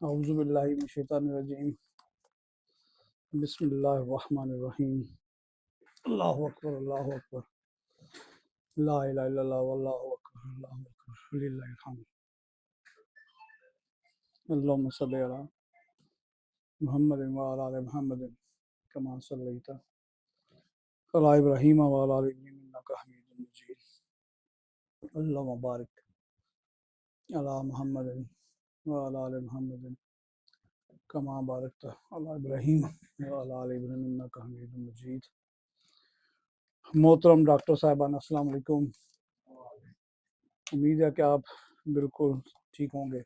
औज़ु बिल्लाहि मिनश शैतानिर रजीम। बिस्मिल्लाहिर रहमानिर रहीम। अल्लाहु अकबर, अल्लाहु अकबर। ला इलाहा इल्लल्लाह वल्लाहु अकबर, अल्लाहु अकबर, लिल्लाहिल हम्द। अल्लाहुम्मा सल्लि अला मुहम्मदिन व अला आलि मुहम्मदिन कमा सल्लैता अला इब्राहीम व अला आलि इब्राहीम इन्नका हमीदुम मजीद। अल्लाहुम्मा बारिक अला मुहम्मदिन व अला आलि मुहम्मदिन कमा बारकता अला इब्राहीम व अला आलि इब्राहीम इन्नका हमीदुम मजीद। मोहतरम डॉक्टर साहिबान, अस्सलाम वालेकुम। उम्मीद है कि आप बिल्कुल ठीक होंगे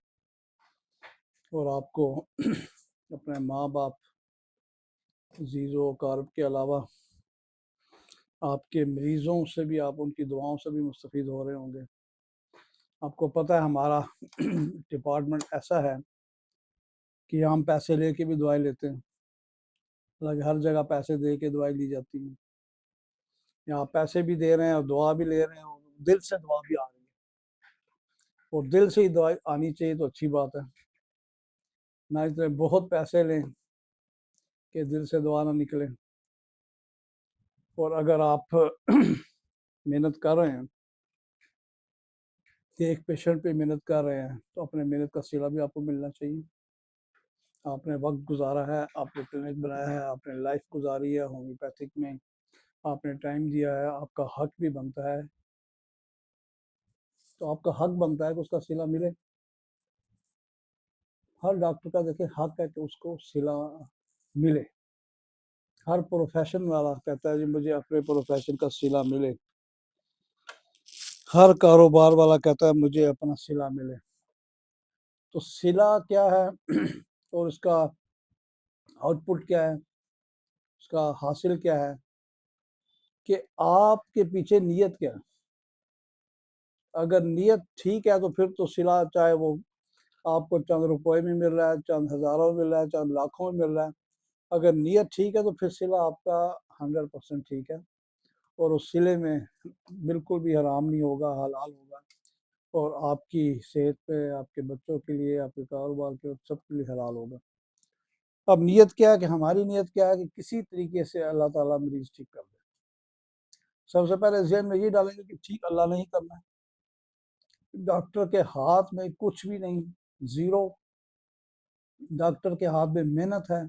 और आपको अपने माँ बाप, अजीज़ों कारब के अलावा आपके मरीज़ों से भी, आप उनकी दुआओं से भी मुस्तफ़ीद हो रहे होंगे। आपको पता है हमारा डिपार्टमेंट ऐसा है कि हम पैसे लेके भी दवाई लेते हैं। हालांकि हर जगह पैसे दे के दवाई ली जाती है। यहाँ पैसे भी दे रहे हैं और दुआ भी ले रहे हैं और दिल से दुआ भी आ रही है। और दिल से ही दवाई आनी चाहिए तो अच्छी बात है, ना इतने बहुत पैसे लें कि दिल से दुआ ना निकले। और अगर आप मेहनत कर रहे हैं कि एक पेशेंट पे मेहनत कर रहे हैं तो अपने मेहनत का सिला भी आपको मिलना चाहिए। आपने वक्त गुजारा है, आपने क्लिनिक बनाया है, आपने लाइफ गुजारी है होम्योपैथिक में, आपने टाइम दिया है, आपका हक भी बनता है। तो आपका हक बनता है कि उसका सिला मिले। हर डॉक्टर का देखिए हक है कि उसको सिला मिले। हर प्रोफेशन वाला कहता है जी मुझे अपने प्रोफेशन का सिला मिले। हर कारोबार वाला कहता है मुझे अपना सिला मिले। तो सिला क्या है और उसका आउटपुट क्या है, उसका हासिल क्या है, कि आपके पीछे नीयत क्या है। अगर नीयत ठीक है तो फिर तो सिला, चाहे वो आपको चंद रुपए में मिल रहा है, चंद हज़ारों में मिल रहा है, चंद लाखों में मिल रहा है, अगर नीयत ठीक है तो फिर सिला आपका 100% ठीक है। और उस सिले में बिल्कुल भी हराम नहीं होगा, हलाल होगा और आपकी सेहत पे, आपके बच्चों के लिए, आपके कारोबार के सब के लिए हलाल होगा। अब नीयत क्या है कि हमारी नीयत क्या है कि किसी तरीके से अल्लाह ताला मरीज ठीक कर दे। सबसे पहले ज़हन में ये डालेंगे कि ठीक अल्लाह ने ही करना है। डॉक्टर के हाथ में कुछ भी नहीं, ज़ीरो। डॉक्टर के हाथ में मेहनत है,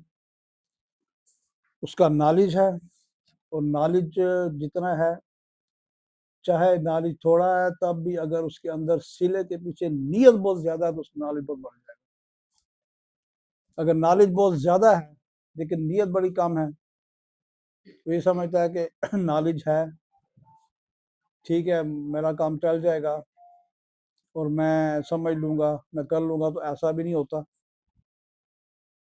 उसका नॉलेज है, और नॉलेज जितना है, चाहे नॉलेज थोड़ा है तब भी अगर उसके अंदर सिले के पीछे नीयत बहुत ज़्यादा है तो उसका नॉलेज बहुत बढ़ जाएगा। अगर नॉलेज बहुत ज़्यादा है लेकिन नीयत बड़ी कम है तो ये समझता है कि नॉलेज है, ठीक है, मेरा काम चल जाएगा और मैं समझ लूँगा, मैं कर लूँगा, तो ऐसा भी नहीं होता।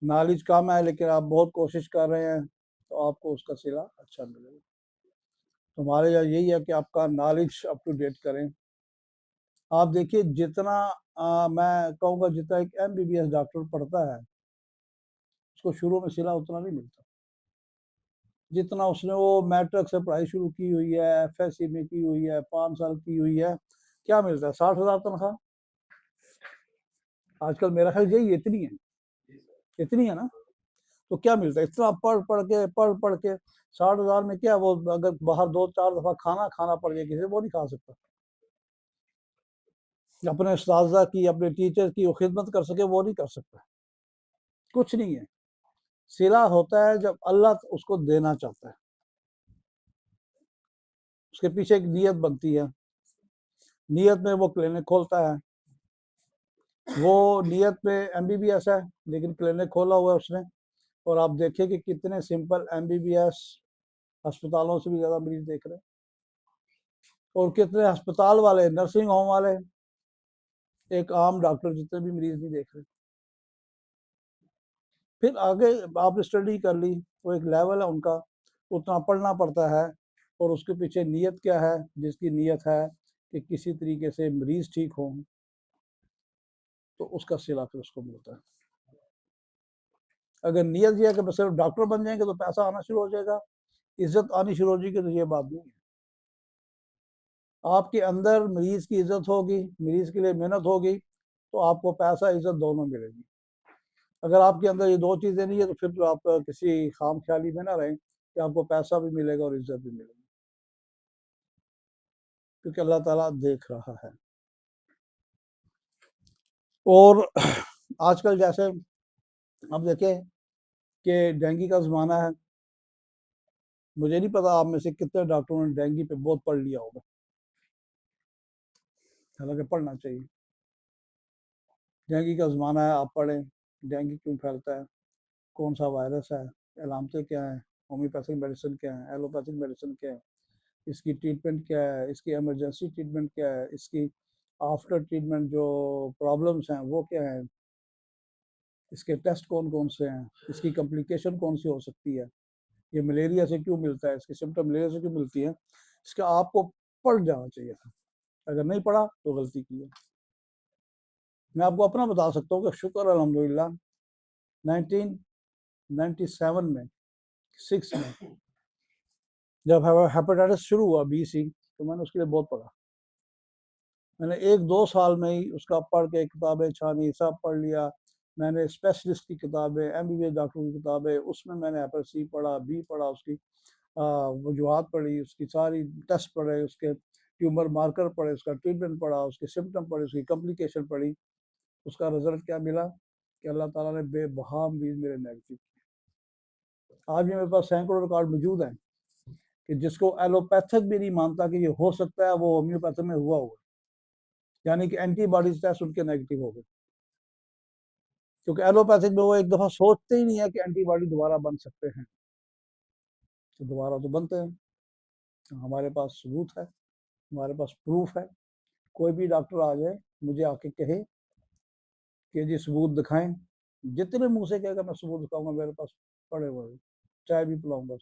नॉलेज कम है लेकिन आप बहुत कोशिश कर रहे हैं तो आपको उसका सिला अच्छा मिलेगा। तो हमारे यहाँ यही है कि आपका नॉलेज अप टू डेट करें। आप देखिए जितना मैं कहूँगा जितना एक MBBS डॉक्टर पढ़ता है उसको शुरू में सिला उतना नहीं मिलता जितना उसने वो मैट्रिक से पढ़ाई शुरू की हुई है, FSC में की हुई है, 5 साल की हुई है। क्या मिलता है? 60,000 तनख्वाह। आजकल मेरा ख्याल यही इतनी है, इतनी है ना। तो क्या मिलता है इतना पढ़ के 60,000 में क्या, वो अगर बाहर 2-4 दफा खाना खाना पड़ जाए किसी, वो नहीं खा सकता। अपने उस्ताज़ा की, अपने टीचर की वो खिदमत कर सके, वो नहीं कर सकता। कुछ नहीं है। सिला होता है जब अल्लाह उसको देना चाहता है, उसके पीछे एक नीयत बनती है। नीयत में वो क्लिनिक खोलता है, वो नियत में MBBS है लेकिन क्लिनिक खोला हुआ है उसने। और आप देखिए कि कितने सिंपल MBBS अस्पतालों से भी ज़्यादा मरीज देख रहे हैं, और कितने अस्पताल वाले, नर्सिंग होम वाले एक आम डॉक्टर जितने भी मरीज नहीं देख रहे। फिर आगे आपने स्टडी कर ली, वो एक लेवल है उनका, उतना पढ़ना पड़ता है और उसके पीछे नीयत क्या है। जिसकी नीयत है कि किसी तरीके से मरीज ठीक हो तो उसका सिला फिर उसको मिलता है। अगर नीयत यह है कि बस सिर्फ डॉक्टर बन जाएंगे तो पैसा आना शुरू हो जाएगा, इज्जत आनी शुरू हो जाएगी, तो ये बात नहीं है। आपके अंदर मरीज की इज्जत होगी, मरीज के लिए मेहनत होगी, तो आपको पैसा इज्जत दोनों मिलेगी। अगर आपके अंदर ये दो चीज़ें नहीं है तो फिर तो आप किसी खाम ख्याली में ना रहें कि आपको पैसा भी मिलेगा और इज्जत भी मिलेगी, क्योंकि अल्लाह ताला देख रहा है। और आजकल जैसे आप देखें कि डेंगू का ज़माना है, मुझे नहीं पता आप में से कितने डॉक्टरों ने डेंगू पे बहुत पढ़ लिया होगा, हालांकि पढ़ना चाहिए। डेंगू का ज़माना है, आप पढ़ें डेंगू क्यों फैलता है, कौन सा वायरस है, अलामतें क्या हैं, होम्योपैथिक मेडिसिन क्या है, एलोपैथिक मेडिसिन क्या है, इसकी ट्रीटमेंट क्या है, इसकी इमरजेंसी ट्रीटमेंट क्या है, इसकी आफ्टर ट्रीटमेंट जो प्रॉब्लम्स हैं वो क्या है, इसके टेस्ट कौन कौन से हैं, इसकी कॉम्प्लिकेशन कौन सी हो सकती है, ये मलेरिया से क्यों मिलता है, इसकी सिम्टम मलेरिया से क्यों मिलती है, इसका आपको पढ़ जाना चाहिए था। अगर नहीं पढ़ा तो गलती की है। मैं आपको अपना बता सकता हूँ कि शुक्र अल्हम्दुलिल्लाह 1997 में 6 में जब हेपेटाइटिस शुरू हुआ BC, तो मैंने उसके लिए बहुत पढ़ा। मैंने 1-2 साल में ही उसका पढ़ के किताबें छानी, सब पढ़ लिया। मैंने स्पेशलिस्ट की किताबें, MBBS डॉक्टरों की किताबें, उसमें मैंने हेपेटाइटिस C पढ़ा, B पढ़ा, उसकी वजूहात पढ़ी, उसकी सारी टेस्ट पढ़े, उसके ट्यूमर मार्कर पढ़े, उसका ट्रीटमेंट पढ़ा, उसके सिम्टम पढ़े, उसकी कॉम्प्लिकेशन पढ़ी। उसका रिजल्ट क्या मिला कि अल्लाह ताला ने बेबहा मरीज मेरे नेगेटिव किए। आज भी मेरे पास सैकड़ों रिकॉर्ड मौजूद हैं कि जिसको एलोपैथिक भी नहीं मानता कि ये हो सकता है, वो होम्योपैथिक में हुआ हुआ, यानी कि एंटीबॉडीज टेस्ट उनके नेगेटिव हो गए, क्योंकि एलोपैथिक में वो एक दफ़ा सोचते ही नहीं है कि एंटीबॉडी दोबारा बन सकते हैं, तो दोबारा तो बनते हैं। हमारे पास सबूत है, हमारे पास प्रूफ है। कोई भी डॉक्टर आ जाए, मुझे आके कहे कि जी सबूत दिखाएं, जितने मुंह से कहेगा मैं सबूत दिखाऊंगा, मेरे पास पड़े हुए, चाय भी पिलाऊंगा।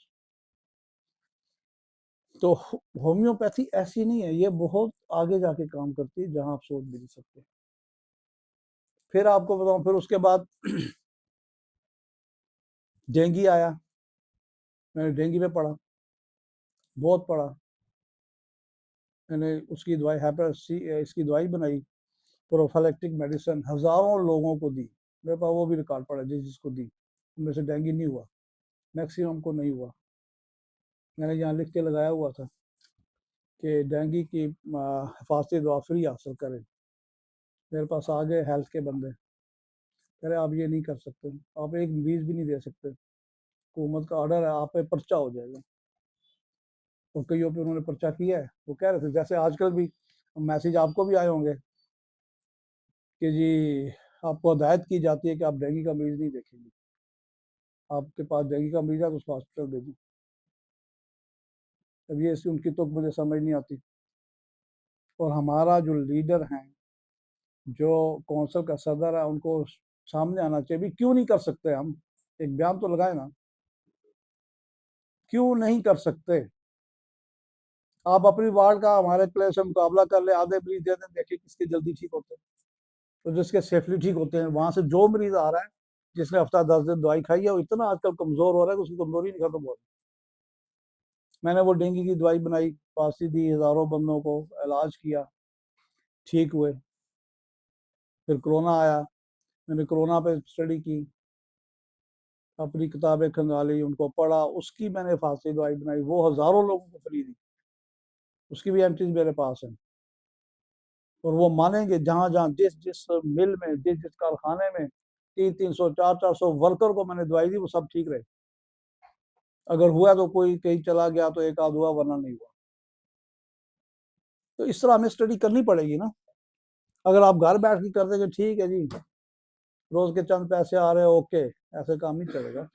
तो होम्योपैथी ऐसी नहीं है, ये बहुत आगे जाके काम करती है, जहां आप सोच भी नहीं सकते। फिर आपको बताऊं, फिर उसके बाद डेंगू आया, मैंने डेंगू पे पढ़ा, बहुत पढ़ा। मैंने उसकी दवाई इसकी दवाई बनाई, प्रोफाइलेक्टिक मेडिसिन हज़ारों लोगों को दी। मेरे पास वो भी रिकॉर्ड पड़ा जिसको दी, उनमें से डेंगू नहीं हुआ, मैक्सिमम को नहीं हुआ। मैंने यहाँ लिख के लगाया हुआ था कि डेंगू की हिफाजती दवा फ्री हासिल करें। मेरे पास आ गए हेल्थ के बंदे, कह रहे आप ये नहीं कर सकते, आप एक मरीज भी नहीं दे सकते, हुकूमत का ऑर्डर है, आप पे पर्चा हो जाएगा। और कईयों पे उन्होंने पर्चा किया है। वो कह रहे थे जैसे आजकल भी मैसेज आपको भी आए होंगे कि जी आपको हदायत की जाती है कि आप डेंगू का मरीज नहीं देखेंगे, आपके पास डेंगू का मरीज है तो उसको हॉस्पिटल भेजें। अब ये उनकी तो मुझे समझ नहीं आती। और हमारा जो लीडर हैं, जो कौंसिल का सदर है, उनको सामने आना चाहिए भी, क्यों नहीं कर सकते हम, एक बयान तो लगाए ना, क्यों नहीं कर सकते। आप अपनी वार्ड का हमारे प्लेयर से मुकाबला कर ले, आधे मरीज दे दें, देखिए किसके जल्दी ठीक होते हैं, तो जिसके सेफली ठीक होते हैं वहां से जो मरीज आ रहा है, जिसने हफ्ता 10 दिन दवाई खाई है, वो इतना आजकल कमजोर हो रहा है कि उसकी कमजोरी नहीं खत्म हो रही। मैंने वो डेंगू की दवाई बनाई, फांसी दी, हजारों बंदों को इलाज किया, ठीक हुए। फिर कोरोना आया, मैंने कोरोना पे स्टडी की, अपनी किताबें खंगाली, उनको पढ़ा, उसकी मैंने फांसी दवाई बनाई, वो हजारों लोगों को फ्री दी, उसकी भी एंट्रीज मेरे पास है। और वो मानेंगे, जहां जहां जिस जिस मिल में, जिस जिस कारखाने में 300-300 400-400 वर्कर को मैंने दवाई दी, वो सब ठीक रहे। अगर हुआ तो कोई कहीं चला गया तो एक आध हुआ, वरना नहीं हुआ। तो इस तरह हमें स्टडी करनी पड़ेगी ना। अगर आप घर बैठ के कर देंगे, ठीक है जी, रोज के चंद पैसे आ रहे हैं, ओके, ऐसे काम नहीं चलेगा।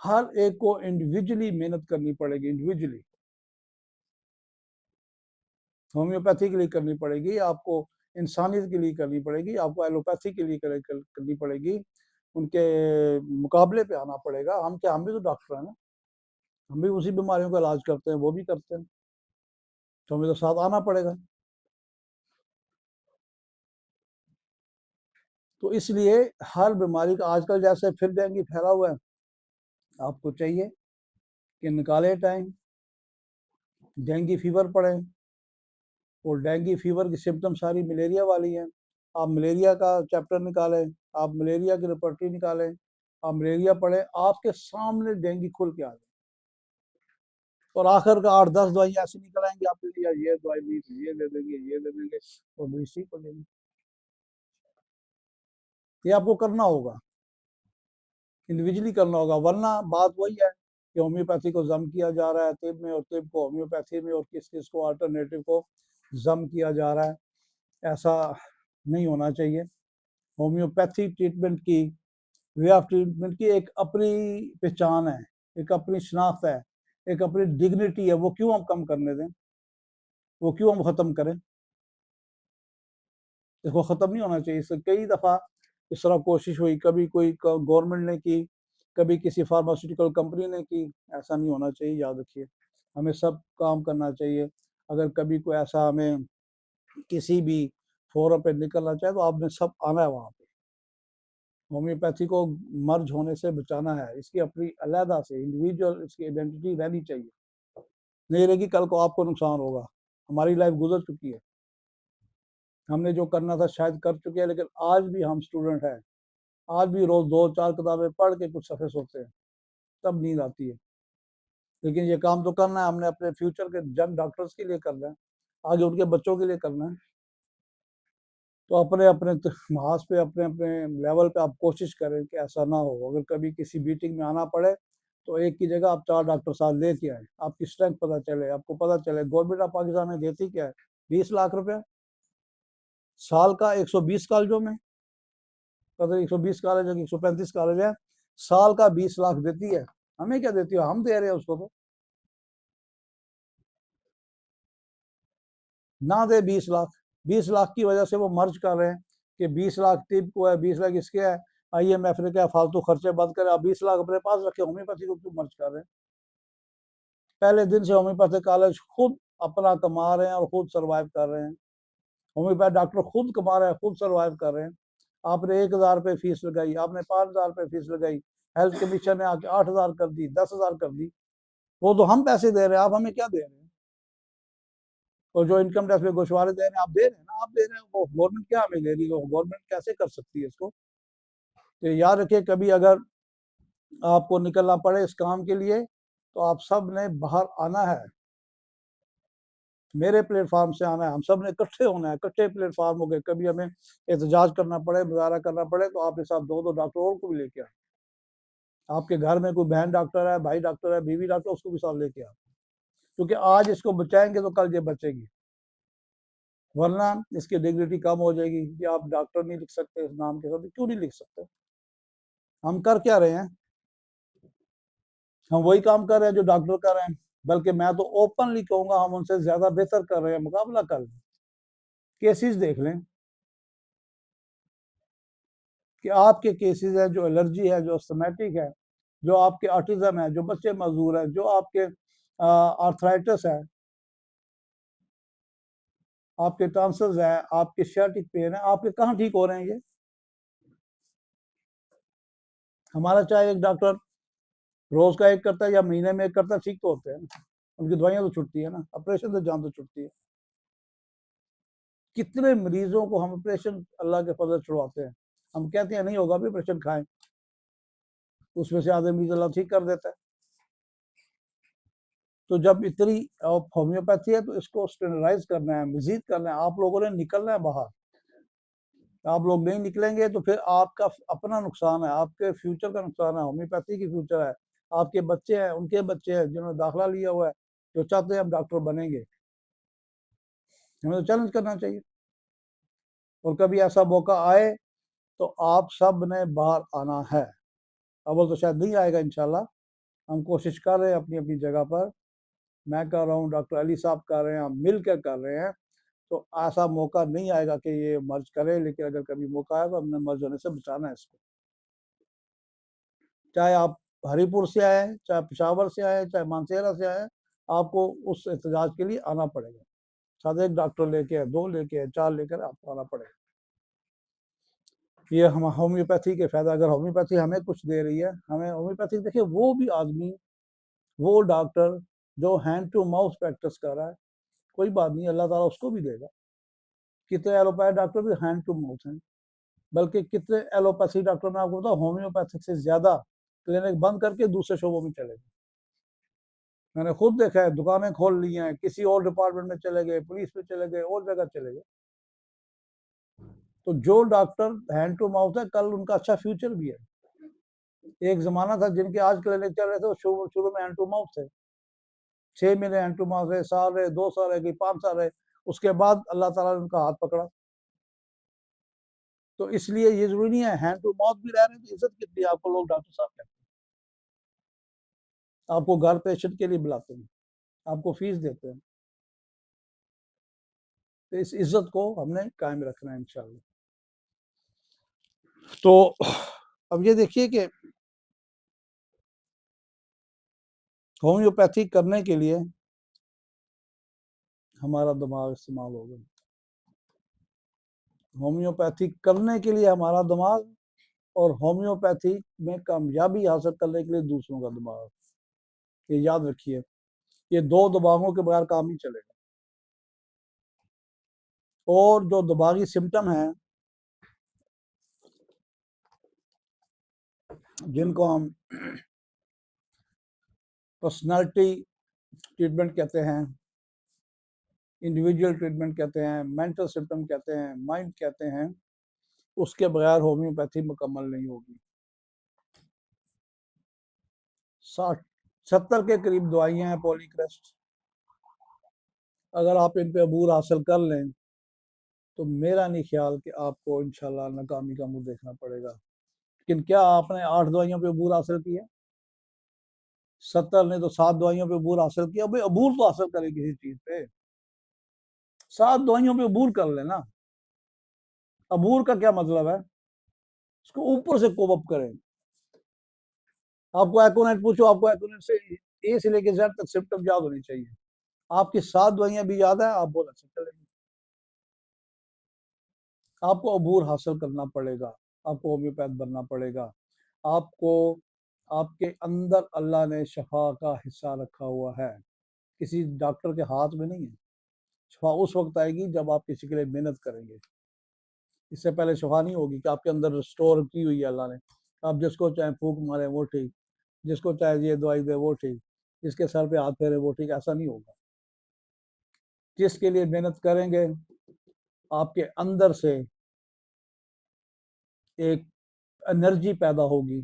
हर एक को इंडिविजुअली मेहनत करनी पड़ेगी, इंडिविजुअली। होम्योपैथी के लिए करनी पड़ेगी आपको, इंसानियत के लिए करनी पड़ेगी आपको, एलोपैथी के लिए करनी पड़ेगी, उनके मुकाबले पे आना पड़ेगा। हम क्या, हम भी तो डॉक्टर हैं ना, हम भी उसी बीमारियों का इलाज करते हैं, वो भी करते हैं, तो हमें तो साथ आना पड़ेगा। तो इसलिए हर बीमारी का आजकल जैसे फिर डेंगू फैला हुआ है, आपको चाहिए कि निकाले टाइम, डेंगू फीवर पड़े, और डेंगू फीवर की सिम्टम सारी मलेरिया वाली है। आप मलेरिया का चैप्टर निकालें, आप मलेरिया की रिपर्टी निकालें, आप मलेरिया पढ़ें, आपके सामने डेंगू खुल के आ जाए। और आखिर का 8-10 दवाई ऐसी निकल आएंगी आपके लिए, ये दवाई भी ये दे देंगे, ये दे देंगे, और मरीज ठीक हो जाएंगे। ये आपको करना होगा, इंडिविजुअली करना होगा, वरना बात वही है कि होम्योपैथी को जम किया जा रहा है तिब में, और तिब को होम्योपैथी में, और किस किस को अल्टरनेटिव को जम किया जा रहा है। ऐसा नहीं होना चाहिए। होम्योपैथी ट्रीटमेंट की, वे ऑफ ट्रीटमेंट की एक अपनी पहचान है, एक अपनी शनाख्त है, एक अपनी डिग्निटी है। वो क्यों हम कम करने दें, वो क्यों हम ख़त्म करें? इसको ख़त्म नहीं होना चाहिए। इससे कई दफ़ा इस तरह कोशिश हुई, कभी कोई गवर्नमेंट ने की, कभी किसी फार्मास्यूटिकल कंपनी ने की। ऐसा नहीं होना चाहिए, याद रखिए। हमें सब काम करना चाहिए। अगर कभी कोई ऐसा हमें किसी भी फोरम पे निकलना चाहे तो आपने सब आना है वहाँ पे। होम्योपैथी को मर्ज होने से बचाना है, इसकी अपनी अलहदा से इंडिविजुअल इसकी आइडेंटिटी रहनी चाहिए। नहीं रहेगी, कल को आपको नुकसान होगा। हमारी लाइफ गुजर चुकी है, हमने जो करना था शायद कर चुके हैं, लेकिन आज भी हम स्टूडेंट हैं। आज भी रोज 2-4 किताबें पढ़ के कुछ सफ़े सोते हैं, तब नींद आती है। लेकिन ये काम तो करना है, हमने अपने फ्यूचर के जन डॉक्टर्स के लिए करना है, आगे उनके बच्चों के लिए करना है। तो अपने अपने मास पे, अपने अपने लेवल पे आप कोशिश करें कि ऐसा ना हो। अगर कभी किसी मीटिंग में आना पड़े तो एक की जगह आप 4 डॉक्टर साथ लेके आए, आपकी स्ट्रेंथ पता चले, आपको पता चले गवर्नमेंट ऑफ पाकिस्तान में देती क्या है, 20 लाख रुपया साल का, 120 कॉलेजों में, पता 120 कॉलेज है, 135 कॉलेज है, साल का 20 लाख देती है। हमें क्या देती है, हम दे रहे हैं उसको। तो ना दे 20 लाख, 20 लाख की वजह से वो मर्ज कर रहे हैं कि 20 लाख टिप को है, 20 लाख इसके है, IMF ने क्या फालतू खर्चे बंद करे, आप 20 लाख अपने पास रखे, होम्योपैथी को क्यों मर्ज कर रहे हैं? पहले दिन से होम्योपैथी कॉलेज खुद अपना कमा रहे हैं और खुद सर्वाइव कर रहे हैं। होम्योपैथ डॉक्टर खुद कमा रहे हैं, खुद सर्वाइव कर रहे हैं। आपने 1,000 रुपये फीस लगाई, आपने 5,000 रुपये फीस लगाई, हेल्थ कमीशन ने आके 8,000 कर दी, 10,000 कर दी। वो तो हम पैसे दे रहे हैं, आप हमें क्या दे रहे हैं? और जो इनकम टैक्स में गोशवारे दे रहे हैं, आप दे रहे हैं ना, आप दे रहे हैं, वो गवर्नमेंट क्या हमें दे रही है? गवर्नमेंट कैसे कर सकती है इसको? तो याद रखिए, कभी अगर आपको निकलना पड़े इस काम के लिए तो आप सब ने बाहर आना है, मेरे प्लेटफार्म से आना है, हम सब ने इकट्ठे होना है, इकट्ठे प्लेटफार्म हो गए। कभी हमें एहतजाज करना पड़े, मुजाहरा करना पड़े, तो आपके साथ 2-2 डॉक्टरों को भी लेके आए। आपके घर में कोई बहन डॉक्टर है, भाई डॉक्टर है, बीवी डॉक्टर, उसको भी साथ लेके आओ, क्योंकि आज इसको बचाएंगे तो कल ये बचेगी, वरना इसकी डिग्निटी कम हो जाएगी कि आप डॉक्टर नहीं लिख सकते इस नाम के साथ। क्यों नहीं लिख सकते? हम कर क्या रहे हैं? हम वही काम कर रहे हैं जो डॉक्टर कर रहे हैं, बल्कि मैं तो ओपनली कहूंगा हम उनसे ज्यादा बेहतर कर रहे हैं, मुकाबला कर लें। केसेस देख लें कि आपके केसेस है, जो एलर्जी है, जो अस्थमेटिक है, जो आपके ऑटिज्म है, जो बच्चे मजदूर है, जो आपके आर्थराइटिस है, आपके टॉन्सिल्स है, आपके सियाटिक पेन है, आपके कहाँ ठीक हो रहे हैं ये? हमारा चाहे एक डॉक्टर रोज का एक करता है या महीने में एक करता है, ठीक तो होते हैं ना, उनकी दवाइयां तो छुटती है ना, ऑपरेशन से जान तो छुटती है। कितने मरीजों को हम ऑपरेशन अल्लाह के फजल छुड़वाते हैं, हम कहते हैं नहीं होगा भी ऑपरेशन खाएं, उसमें से आधे मरीज अल्लाह ठीक कर देता है। तो जब इतनी होम्योपैथी है तो इसको स्टैंडर्डाइज करना है, मजीद करना है, आप लोगों ने निकलना है बाहर। आप लोग नहीं निकलेंगे तो फिर आपका अपना नुकसान है, आपके फ्यूचर का नुकसान है, होम्योपैथी की फ्यूचर है, आपके बच्चे हैं, उनके बच्चे हैं जिन्होंने दाखिला लिया हुआ है, जो चाहते हैं हम डॉक्टर बनेंगे। हमें तो चैलेंज करना चाहिए, और कभी ऐसा मौका आए तो आप सब ने बाहर आना है। अव्वल तो शायद नहीं आएगा, इंशाल्लाह हम कोशिश कर रहे हैं अपनी अपनी जगह पर। मैं कर रहा हूँ, डॉक्टर अली साहब कर रहे हैं, हम मिल कर कर रहे हैं। तो ऐसा मौका नहीं आएगा कि ये मर्ज करे, लेकिन अगर कभी मौका आया तो हमने मर्ज होने से बचाना है इसको। चाहे आप हरिपुर से आए, चाहे पेशावर से आए, चाहे मानसेरा से आए, आपको उस एहतजाज के लिए आना पड़ेगा। साथ एक डॉक्टर लेके आए, 2 लेके आए, 4 लेकर आपको आना पड़ेगा। ये हम होम्योपैथी के फायदा, अगर होम्योपैथी हमें कुछ दे रही है, हमें होम्योपैथी देखिए, वो भी आदमी, वो डॉक्टर जो हैंड टू माउथ प्रैक्टिस कर रहा है, कोई बात नहीं, अल्लाह ताला उसको भी देगा। कितने एलोपैथी डॉक्टर भी हैंड टू माउथ हैं, बल्कि कितने एलोपैथी डॉक्टर मैं आपको बताऊं होम्योपैथिक से ज्यादा क्लिनिक बंद करके दूसरे शोबों में चले गए। मैंने खुद देखा है, दुकानें खोल ली हैं, किसी और डिपार्टमेंट में चले गए, पुलिस में चले गए, और जगह चले गए। तो जो डॉक्टर हैंड टू माउथ है, कल उनका अच्छा फ्यूचर भी है। एक जमाना था जिनके आज क्लिनिक चल रहे थे, शुरू शुरू में हैंड टू माउथ थे, 6 महीने हैंड टू माउथ रहे, साल रहे, 2 साल रहे, 5 साल रहे, उसके बाद अल्लाह ताला ने उनका हाथ पकड़ा। तो इसलिए ये जरूरी नहीं है हैंड टू माउथ भी रह रहे हैं तो इज्जत कितनी आपको लोग डॉक्टर साहब कहते हैं, आपको घर पेशेंट के लिए बुलाते हैं, आपको फीस देते हैं। तो इस इज्जत को हमने कायम रखना है इंशाल्लाह। तो अब ये देखिए कि होम्योपैथी करने के लिए हमारा दिमाग इस्तेमाल होगा, होम्योपैथी करने के लिए हमारा दिमाग, और होम्योपैथी में कामयाबी हासिल करने के लिए दूसरों का दिमाग। ये याद रखिए, ये दो दिमागों के बगैर काम नहीं चलेगा। और जो दिमागी सिम्टम है जिनको हम पर्सनालिटी ट्रीटमेंट कहते हैं, इंडिविजुअल ट्रीटमेंट कहते हैं, मेंटल सिम्टम कहते हैं, माइंड कहते हैं, उसके बगैर होम्योपैथी मुकम्मल नहीं होगी। 60-70 के करीब दवाइयां हैं पॉलीक्रेस्ट, अगर आप इन पे अबूर हासिल कर लें तो मेरा नहीं ख्याल कि आपको इंशाल्लाह नाकामी का मुंह देखना पड़ेगा। लेकिन क्या आपने 8 दवाइयों पे अबूर हासिल किया? 70 ने तो 7 दवाइयों पे अबूर हासिल किया। भाई अबूर तो हासिल करें किसी चीज पे, 7 दवाइयों पे अबूर कर लेना। अबूर का क्या मतलब है? उसको ऊपर से कोप अप करें। आपको एकोनेट पूछो, आपको एकोनेट से ए से लेके जेड तक सिम्टम याद होनी चाहिए। आपकी 7 दवाइयां भी याद है, आप बहुत अच्छे चलेंगे। आपको अबूर हासिल करना पड़ेगा, आपको होम्योपैथ बनना पड़ेगा। आपको, आपके अंदर अल्लाह ने शफा का हिस्सा रखा हुआ है, किसी डॉक्टर के हाथ में नहीं है। शफा उस वक्त आएगी जब आप किसी के लिए मेहनत करेंगे, इससे पहले शफा नहीं होगी कि आपके अंदर स्टोर की हुई है अल्लाह ने। आप जिसको चाहे फूक मारे वो ठीक, जिसको चाहे ये दवाई दे वो ठीक, जिसके सर पे हाथ फेरे वो ठीक, ऐसा नहीं होगा। जिसके लिए मेहनत करेंगे, आपके अंदर से एक एनर्जी पैदा होगी,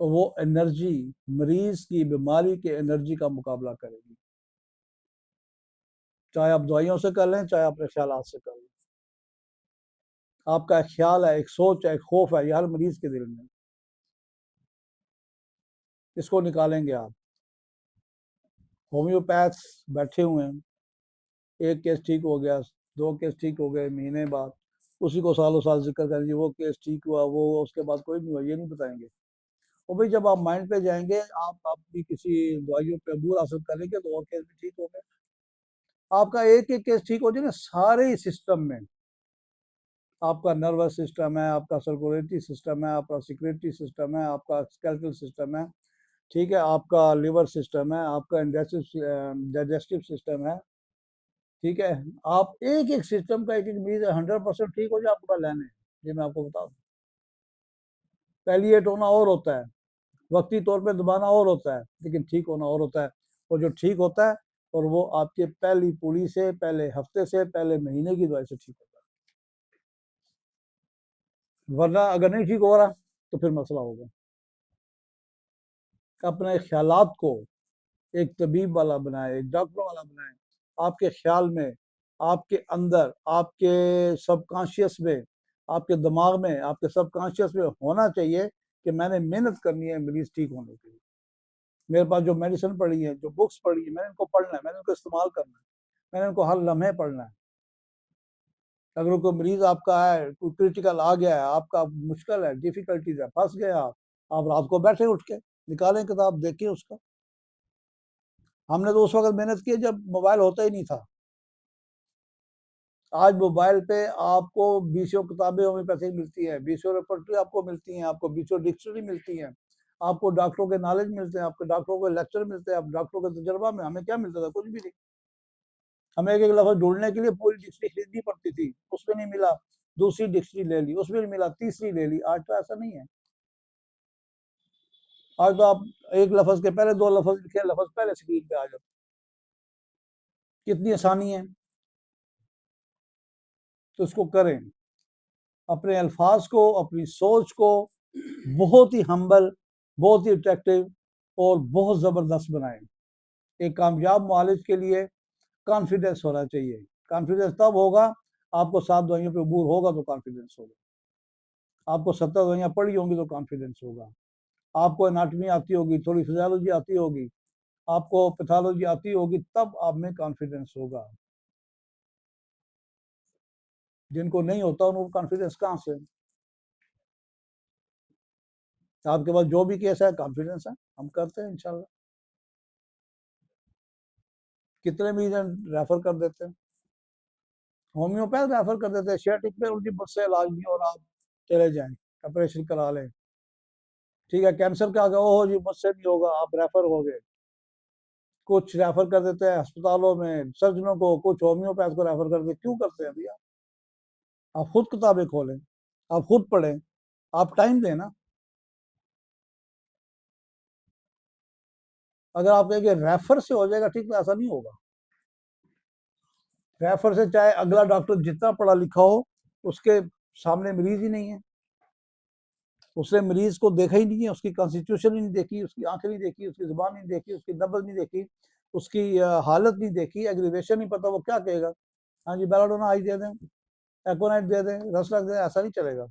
और वो एनर्जी मरीज की बीमारी के एनर्जी का मुकाबला करेगी। चाहे आप दवाइयों से कर लें, चाहे अपने ख्यालात से कर लें। आपका एक ख्याल है, एक सोच है, एक खौफ है, ये हर मरीज के दिल में, इसको निकालेंगे आप। होम्योपैथ्स बैठे हुए हैं, एक केस ठीक हो गया, 2 केस ठीक हो गए, महीने बाद उसी को सालों साल जिक्र करेंगे, वो केस ठीक हुआ, वो उसके बाद कोई नहीं हुआ, ये नहीं बताएंगे। और भाई जब आप माइंड पे जाएंगे, आप भी किसी दवाइयों पे अबूर हासिल करेंगे तो और केस भी ठीक हो गए। आपका एक एक केस ठीक हो जाए ना, सारे ही सिस्टम में, आपका नर्वस सिस्टम है, आपका सर्कुलेटरी सिस्टम है, आपका सिक्रेटरी सिस्टम है, आपका स्केलेटल सिस्टम है, ठीक है, आपका लिवर सिस्टम है, आपका डाइजेस्टिव सिस्टम है, ठीक है। आप एक एक सिस्टम का एक एक मरीज 100% ठीक हो जाए, आपका लेने ये मैं आपको बता दूं। पैलिएट होना और होता है, वक्ती तौर पे दबाना और होता है, लेकिन ठीक होना और होता है। और जो ठीक होता है, और वो आपके पहली पूरी से, पहले हफ्ते से, पहले महीने की दवाई से ठीक होता है। वरना अगर नहीं ठीक हो रहा तो फिर मसला होगा। अपने ख्यालात को एक तबीब वाला बनाए, एक डॉक्टर वाला बनाए। आपके ख्याल में, आपके अंदर, आपके सबकॉन्शियस में, आपके दिमाग में, आपके सबकॉन्शियस में होना चाहिए कि मैंने मेहनत करनी है मरीज ठीक होने के लिए। मेरे पास जो मेडिसिन पड़ी है, जो बुक्स पड़ी है, मैंने इनको पढ़ना है, मैंने इनको इस्तेमाल करना है, मैंने इनको हर लम्हे पढ़ना है। अगर कोई मरीज आपका है, कोई क्रिटिकल आ गया है, आपका मुश्किल है, डिफिकल्टीज है, फंस गए आप रात को बैठे उठ के निकालें किताब, देखिए उसका। हमने तो उस वक्त मेहनत की जब मोबाइल होता ही नहीं था। आज मोबाइल पे आपको 20 किताबें होम्योपैथी मिलती हैं, 20 रेपर्टरी आपको मिलती हैं, आपको 20 डिक्शनरी मिलती हैं, आपको डॉक्टरों के नॉलेज मिलते हैं, आपको डॉक्टरों के लेक्चर मिलते हैं, आप डॉक्टरों के तजर्बा में। हमें क्या मिलता था? कुछ भी नहीं। हमें एक एक लफ्ज ढूंढने के लिए पूरी डिक्शनरी खरीदनी पड़ती थी, उसमें नहीं मिला, दूसरी डिक्शनरी ले ली, उसमें नहीं मिला, तीसरी ले ली। आज तो ऐसा नहीं है। आज तो आप एक लफ्ज के पहले दो लफ्ज लिखे, लफ्ज पहले स्क्रीन पे आ जाते। कितनी आसानी है। तो इसको करें, अपने अल्फाज को, अपनी सोच को बहुत ही हम्बल, बहुत ही अट्रैक्टिव और बहुत ज़बरदस्त बनाएं। एक कामयाब मुआलिज के लिए कॉन्फिडेंस होना चाहिए। कॉन्फिडेंस तब होगा, आपको 7 दवाइयों पे अबूर होगा तो कॉन्फिडेंस होगा। आपको 70 दवाइयाँ पड़ी होंगी तो कॉन्फिडेंस होगा। आपको एनाटमी आती होगी, थोड़ी फिजियोलॉजी आती होगी, आपको पैथोलॉजी आती होगी, तब आप में कॉन्फिडेंस होगा। जिनको नहीं होता उनको कॉन्फिडेंस कहाँ से? आपके पास जो भी केस है, कॉन्फिडेंस है, हम करते हैं इंशाल्लाह। कितने मरीज रेफर कर देते हैं, होम्योपैथ रेफर कर देते हैं, सियाटिक पे उनकी मुझसे इलाज नहीं और आप चले जाएं, ऑपरेशन करा लें। ठीक है, कैंसर का ओहो जी मुझसे नहीं होगा, आप रेफर हो गए। कुछ रेफर कर देते हैं अस्पतालों में सर्जनों को, कुछ होम्योपैथ को रेफर करते। क्यों करते हैं भैया? आप खुद किताबें खोलें, आप खुद पढ़ें, आप टाइम दें ना। अगर आप कहेंगे रेफर से हो जाएगा ठीक, तो ऐसा नहीं होगा। रेफर से चाहे अगला डॉक्टर जितना पढ़ा लिखा हो, उसके सामने मरीज ही नहीं है, उसने मरीज को देखा ही नहीं है, उसकी कॉन्स्टिट्यूशन ही नहीं देखी, उसकी आंखें नहीं देखी, उसकी जुबान नहीं देखी, उसकी नब्ज नहीं देखी, उसकी हालत नहीं देखी, एग्रीवेशन नहीं पता, वो क्या कहेगा? हाँ जी बेलाडोना आई दे दें, एकोनाइट दे दें, रस रख दें, ऐसा नहीं चलेगा।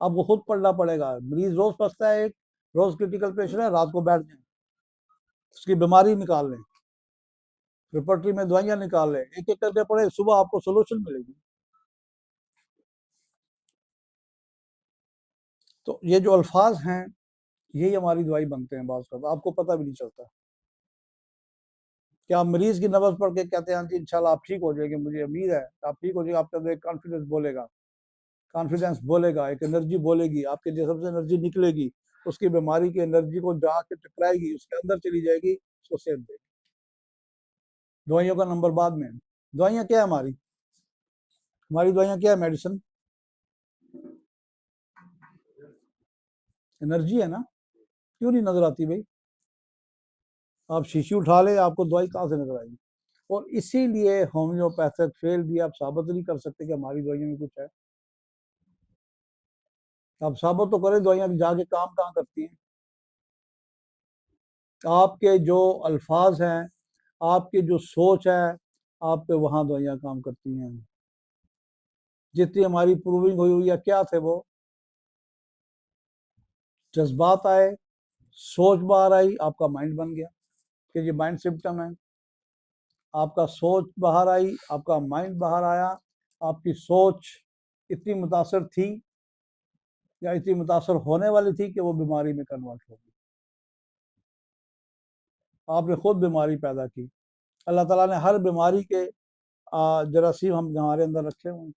आपको खुद पढ़ना पड़ेगा। मरीज रोज फंसता है, एक रोज क्रिटिकल पेशेंट है, रात को बैठ जाए, उसकी बीमारी निकाल लें, रिपोर्टरी में दवाइयां निकाल लें, एक एक करके पढ़े, सुबह आपको सोल्यूशन मिलेगी। तो ये जो अल्फाज हैं, यही हमारी दवाई बनते हैं। बात करता आपको पता भी नहीं चलता कि आप मरीज की नब्ज पढ़ के कहते हैं जी इंशाल्लाह आप ठीक हो जाएंगे, मुझे उम्मीद है आप ठीक हो जाएंगे। आपके अंदर एक कॉन्फिडेंस बोलेगा, कॉन्फिडेंस बोलेगा, एक एनर्जी बोलेगी, आपके जिस्म से एनर्जी निकलेगी, उसकी बीमारी की एनर्जी को जाके टकराएगी, उसके अंदर चली जाएगी, उसको सेहत देगी। दवाइयों का नंबर बाद में। दवाइयाँ क्या है हमारी? हमारी दवाइयाँ क्या है? मेडिसिन, एनर्जी है ना। क्यों नहीं नजर आती भाई? आप शीशी उठा ले, आपको दवाई कहाँ से नजर आएगी? और इसीलिए होम्योपैथिक फेल भी आप साबित नहीं कर सकते कि हमारी दवाइयों में कुछ है। आप साबित तो करें दवाइयाँ जाके काम कहाँ करती हैं। आपके जो अल्फाज हैं, आपकी जो सोच है, आप पे वहाँ दवाइयाँ काम करती हैं। जितनी हमारी प्रूविंग हुई हुई है, क्या थे वो? जज्बात आए, सोच बाहर आई, आपका माइंड बन गया कि ये माइंड सिम्टम है। आपका सोच बाहर आई, आपका माइंड बाहर आया, आपकी सोच इतनी मुतासर थी या इतनी मुतासर होने वाली थी कि वो बीमारी में कन्वर्ट हो गई। आपने खुद बीमारी पैदा की। अल्लाह ताला ने हर बीमारी के जरासीम हम हमारे अंदर रखे हुए हैं।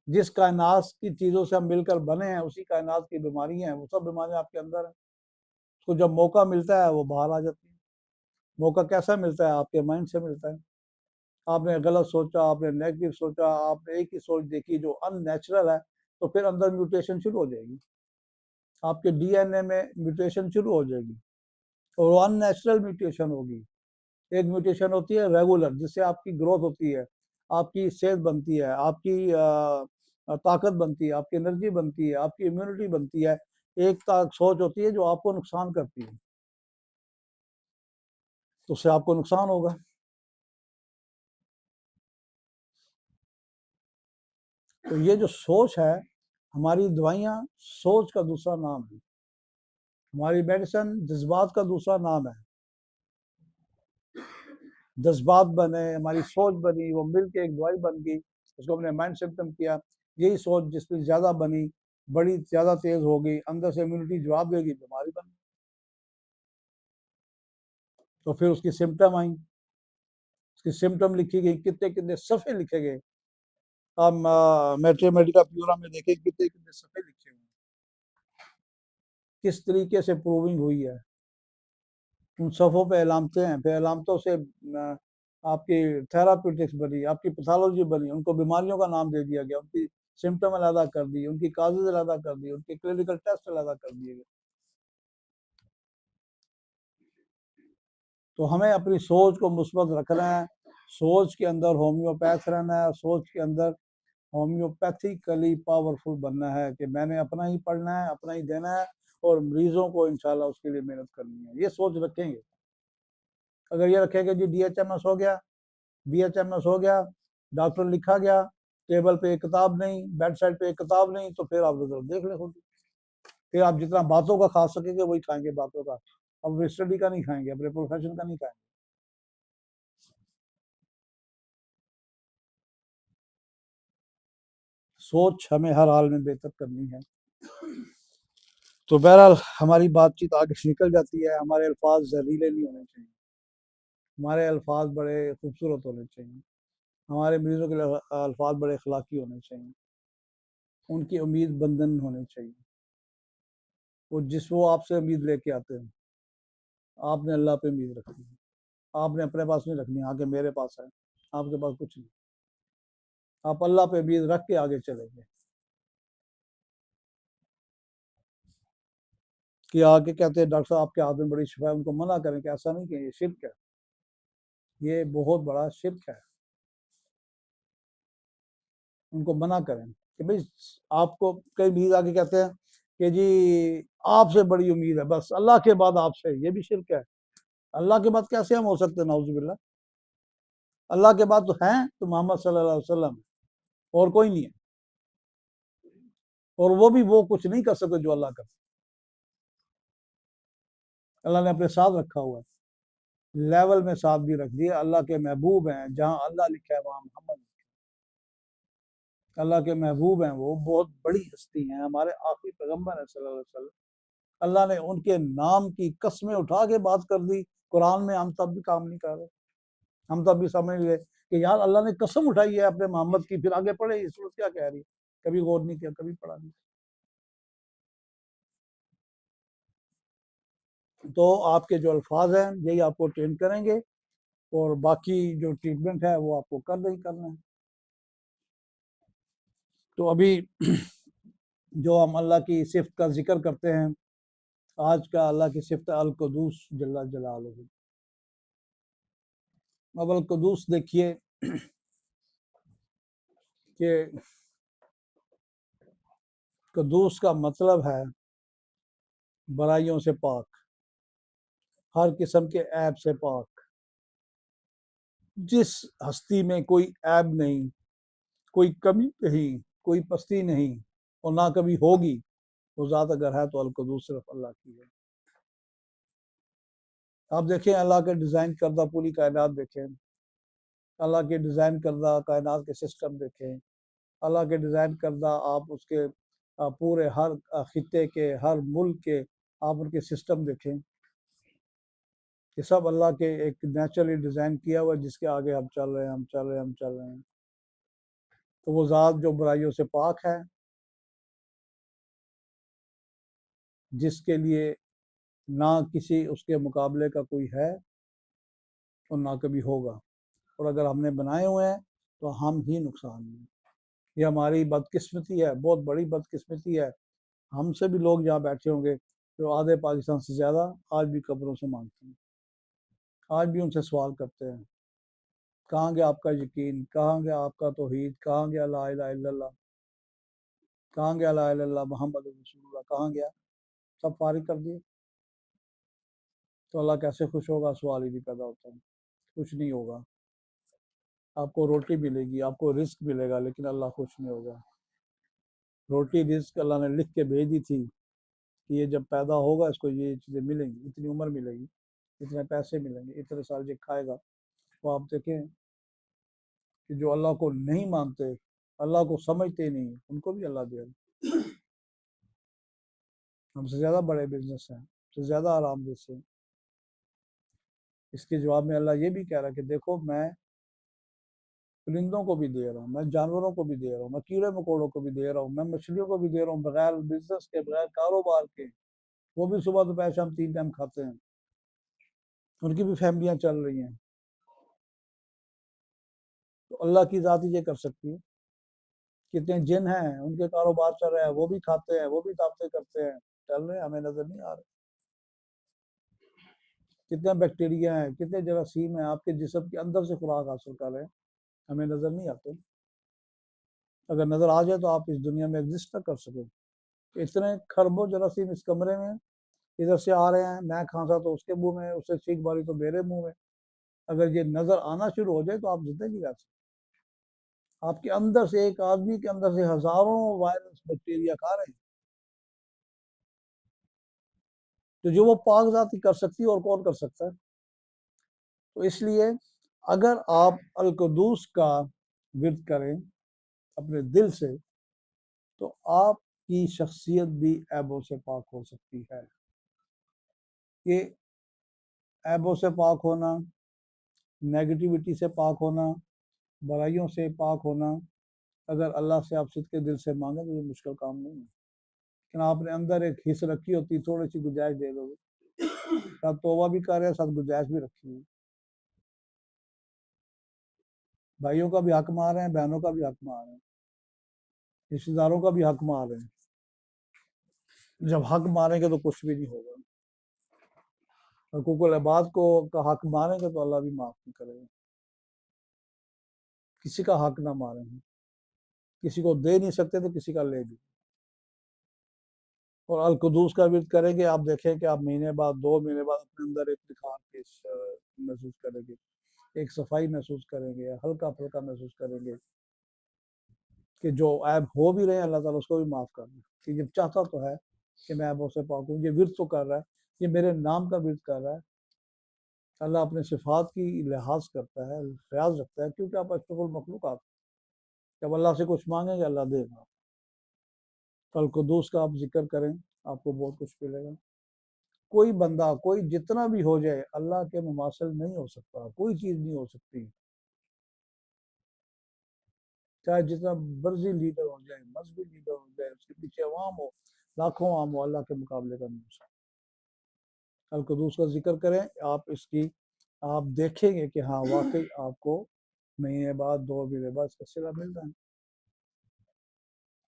जिस कायनात की चीज़ों से हम मिलकर बने हैं, उसी कायनात की बीमारियां हैं, वो सब बीमारियां आपके अंदर हैं। तो जब मौका मिलता है वो बाहर आ जाती है। मौका कैसा मिलता है? आपके माइंड से मिलता है। आपने गलत सोचा, आपने नेगेटिव सोचा, आपने एक ही सोच देखी जो अननेचुरल है, तो फिर अंदर म्यूटेशन शुरू हो जाएगी, आपके डीएनए में म्यूटेशन शुरू हो जाएगी, और वो अननेचुरल म्यूटेशन होगी। एक म्यूटेशन होती है रेगुलर, जिससे आपकी ग्रोथ होती है, आपकी सेहत बनती है, आपकी ताकत बनती है, आपकी एनर्जी बनती है, आपकी इम्यूनिटी बनती है। एक सोच होती है जो आपको नुकसान करती है, तो उससे आपको नुकसान होगा। तो ये जो सोच है, हमारी दवाइयाँ सोच का दूसरा नाम है, हमारी मेडिसिन जज्बात का दूसरा नाम है। जज्बात बने, हमारी सोच बनी, वो मिल के एक दवाई बन गई, उसको हमने माइंड सिम्टम किया। यही सोच जिसमें ज़्यादा बनी, बड़ी ज़्यादा तेज़ हो गई, अंदर से इम्यूनिटी जवाब देगी, बीमारी बन गई। तो फिर उसकी सिम्टम आई, उसकी सिम्टम लिखी गई, कितने कितने सफ़े लिखे गए। हम मेट्रोमेडिका प्यूरा में देखें कितने कितने सफ़े लिखे हुए, किस तरीके से प्रूविंग हुई है। उन सफ़ों पे अलामतें हैं, फिर अलामतों से आपकी थेराप्यूटिक्स बनी, आपकी पैथोलॉजी बनी, उनको बीमारियों का नाम दे दिया गया, उनकी सिम्टम अलहदा कर दी, उनकी काजेज अलहदा कर दी, उनके क्लिनिकल टेस्ट अलहदा कर दिए गए। तो हमें अपनी सोच को मुस्बत रखना है, सोच के अंदर होम्योपैथ रहना है, सोच के अंदर होम्योपैथिकली पावरफुल बनना है कि मैंने अपना ही पढ़ना है, अपना ही देना है और मरीजों को इंशाल्लाह उसके लिए मेहनत करनी है। ये सोच रखेंगे। अगर ये रखेंगे जी DHMS हो गया, BHMS हो गया, डॉक्टर लिखा गया, टेबल पे एक किताब नहीं, बेड साइड पे एक किताब नहीं, तो फिर आप रिजल्ट देख ले खुद। फिर आप जितना बातों का खा सकेंगे वही खाएंगे बातों का, अब स्टडी का नहीं खाएंगे, अपने प्रोफेशन का नहीं खाएंगे। सोच हमें हर हाल में बेहतर करनी है। तो बहरहाल हमारी बातचीत आगे निकल जाती है। हमारे अल्फाज जहरीले नहीं होने चाहिए, हमारे अल्फाज बड़े खूबसूरत होने चाहिए, हमारे मरीजों के लिए अल्फाज बड़े अखलाकी होने चाहिए, उनकी उम्मीद बंधन होने चाहिए। वो आपसे उम्मीद लेके आते हैं, आपने अल्लाह पे उम्मीद रखनी है, आपने अपने पास नहीं रखनी आगे मेरे पास है, आपके पास कुछ नहीं, आप अल्लाह पे उम्मीद रख के आगे चलेंगे। कि आगे कहते हैं डॉक्टर साहब आपके हाथ में बड़ी शिफा है, उनको मना करें कि ऐसा नहीं कि ये शिरक है, ये बहुत बड़ा शिरक है। उनको मना करें कि भाई आपको, कई मरीज आके कहते हैं कि जी आपसे बड़ी उम्मीद है, बस अल्लाह के बाद आपसे, ये भी शिरक है। अल्लाह के बाद कैसे हम हो सकते हैं, नाउजुबिल्लाह। अल्लाह के बाद तो हैं तो मोहम्मद सल्लल्लाहु अलैहि वसल्लम, और कोई नहीं है, और वो भी वो कुछ नहीं कर सकते जो अल्लाह कर, अल्लाह ने अपने साथ रखा हुआ है, लेवल में साथ भी रख दिया। अल्लाह के महबूब हैं, जहाँ अल्लाह लिखा है वहाँ मोहम्मद, अल्लाह के महबूब हैं, वो बहुत बड़ी हस्ती हैं, हमारे आखिरी पैगम्बर है सल्लल्लाहु अलैहि वसल्लम। अल्लाह ने उनके नाम की कस्में उठा के बात कर दी कुरान में, हम तब भी काम नहीं कर रहे। हम तब भी समझ गए कि यार अल्लाह ने कसम उठाई है अपने मोहम्मद की, फिर आगे पढ़े ये सूरत क्या कह रही है, कभी गौर नहीं किया, कभी पढ़ा नहीं। तो आपके जो अल्फाज हैं यही आपको ट्रेन करेंगे, और बाकी जो ट्रीटमेंट है वो आपको कर ही करना है। तो अभी जो हम अल्लाह की सिफ्त का जिक्र करते हैं, आज का अल्लाह की सिफ्त अल कुदूस जल्ला जलालुहु। अब अल कुदूस देखिए कि कुदूस का मतलब है बुराइयों से पाक, हर किस्म के ऐब से पाक। जिस हस्ती में कोई ऐब नहीं, कोई कमी नहीं, कोई पस्ती नहीं, और ना कभी होगी, वो ज़ात अगर है तो अल कुदूस सिर्फ अल्लाह की है। आप देखें अल्लाह के डिज़ाइन करदा पूरी कायनात देखें, अल्लाह के डिज़ाइन करदा कायनात के सिस्टम देखें, अल्लाह के डिज़ाइन करदा आप उसके पूरे हर खित्ते के, हर मुल्क के आप उनके सिस्टम देखें, कि सब अल्लाह के एक नेचुरली डिज़ाइन किया हुआ है, जिसके आगे हम चल रहे हैं, हम चल रहे हैं, हम चल रहे हैं। तो वो ज़ात जो बुराइयों से पाक है, जिसके लिए ना किसी उसके मुकाबले का कोई है और ना कभी होगा, और अगर हमने बनाए हुए हैं तो हम ही नुकसान में। ये हमारी बदकिस्मती है, बहुत बड़ी बदकिस्मती है। हमसे भी लोग यहाँ बैठे होंगे जो आधे पाकिस्तान से ज़्यादा आज भी कब्रों से मांगते हैं, आज भी उनसे सवाल करते हैं, कहाँ गया आपका यकीन, कहाँ गया आपका तौहीद, कहाँ गया ला इलाहा इल्लल्लाह, कहाँ गया ला इलाहा इल्लल्लाह मोहम्मद रसूलुल्लाह, कहाँ गया, सब फारिग कर दिए। तो अल्लाह कैसे खुश होगा, सवाल ही नहीं पैदा होता है। कुछ नहीं होगा, आपको रोटी मिलेगी, आपको रिस्क मिलेगा, लेकिन अल्लाह खुश नहीं होगा। रोटी रिस्क अल्लाह ने लिख के भेज दी थी कि ये जब पैदा होगा इसको ये चीज़ें मिलेंगी, इतनी उम्र मिलेगी, इतने पैसे मिलेंगे, इतने साल ये खाएगा। तो आप देखें कि जो अल्लाह को नहीं मानते, अल्लाह को समझते नहीं, उनको भी अल्लाह दे, हमसे ज़्यादा बड़े बिजनेस हैं, हमसे ज़्यादा आराम से। इसके जवाब में अल्लाह ये भी कह रहा है कि देखो मैं परिंदों को भी दे रहा हूँ, मैं जानवरों को भी दे रहा हूँ, मैं कीड़े मकोड़ों को भी दे रहा हूँ, मैं मछलियों को भी दे रहा हूँ, बगैर बिजनेस के, बगैर कारोबार के। वो भी सुबह दोपहर शाम 3 टाइम खाते हैं, उनकी भी फैमिलियाँ चल रही हैं। तो अल्लाह की ज़ात ही ये कर सकती है। कितने जिन हैं, उनके कारोबार चल रहे हैं, वो भी खाते हैं, वो भी दावतें करते हैं, चल रहे हैं, हमें नजर नहीं आ रहे। कितने बैक्टीरिया हैं, कितने जरासीम हैं आपके जिस्म के अंदर से खुराक हासिल कर रहे हैं, हमें नजर नहीं आते। अगर नजर आ जाए तो आप इस दुनिया में एग्जिस्ट ना कर सके। इतने खरबों जरासीम इस कमरे में इधर से आ रहे हैं, मैं खांसा तो उसके मुंह में, उससे छींक मारी तो मेरे मुंह में। अगर ये नजर आना शुरू हो जाए तो आप जिंदगी रह सकते। आपके अंदर से, एक आदमी के अंदर से हजारों वायरस बैक्टीरिया खा रहे हैं। तो जो वो पाक जात ही कर सकती है, और कौन कर सकता है। तो इसलिए अगर आप अल कुदूस का विर्द करें अपने दिल से, तो आपकी शख्सियत भी ऐबों से पाक हो सकती है। ये ऐबों से पाक होना, नेगेटिविटी से पाक होना, बुराइयों से पाक होना, अगर अल्लाह से आप सिद्के दिल से मांगे तो ये मुश्किल काम नहीं है। लेकिन आपने अंदर एक हिस्स रखी होती, थोड़ी सी गुंजाइश दे दोगे, साथ तौबा भी कर रहे हैं, साथ गुंजाइश भी रखी हुई। भाइयों का भी हक मार रहे हैं, बहनों का भी हक मार रहे हैं, रिश्तेदारों का भी हक मार रहे हैं। जब हक मारेंगे तो कुछ भी नहीं होगा। हकूकुल इबाद को का हक मारेंगे तो अल्लाह भी माफ नहीं करेगा। किसी का हक ना मारेंगे, किसी को दे नहीं सकते तो किसी का ले भी। और अल कुदूस का विर्द करेंगे, आप देखें कि आप महीने बाद, 2 महीने बाद अपने अंदर एक निखार पेश महसूस करेंगे, एक सफाई महसूस करेंगे, हल्का फुल्का महसूस करेंगे कि जो ऐब हो भी रहे हैं अल्लाह ताला उसको भी माफ़ कर दे। कि जब चाहता तो है कि मैं ऐबों से पाक हूँ, ये विर्द तो कर रहा है, ये मेरे नाम का विर्द कर रहा है। अल्लाह अपने सिफात की लिहाज करता है, ख्याल रखता है, क्योंकि आप अशरफुल मखलूक़ात। जब अल्लाह से कुछ मांगेंगे अल्लाह देगा। कल कुदूस का आप जिक्र करें, आपको बहुत कुछ मिलेगा। कोई बंदा, कोई जितना भी हो जाए, अल्लाह के मुमासिल नहीं हो सकता, कोई चीज़ नहीं हो सकती। चाहे जितना मर्जी लीडर हो जाए, मजहबी लीडर हो जाए, उसके पीछे अवाम हो, लाखों आम हो, अल्लाह के मुकाबले का नहीं हो सकता। कल कुदूस का जिक्र करें, आप इसकी, आप देखेंगे कि हाँ वाकई आपको महीने बाद, 2 महीने बाद इसका सिला मिल रहा है।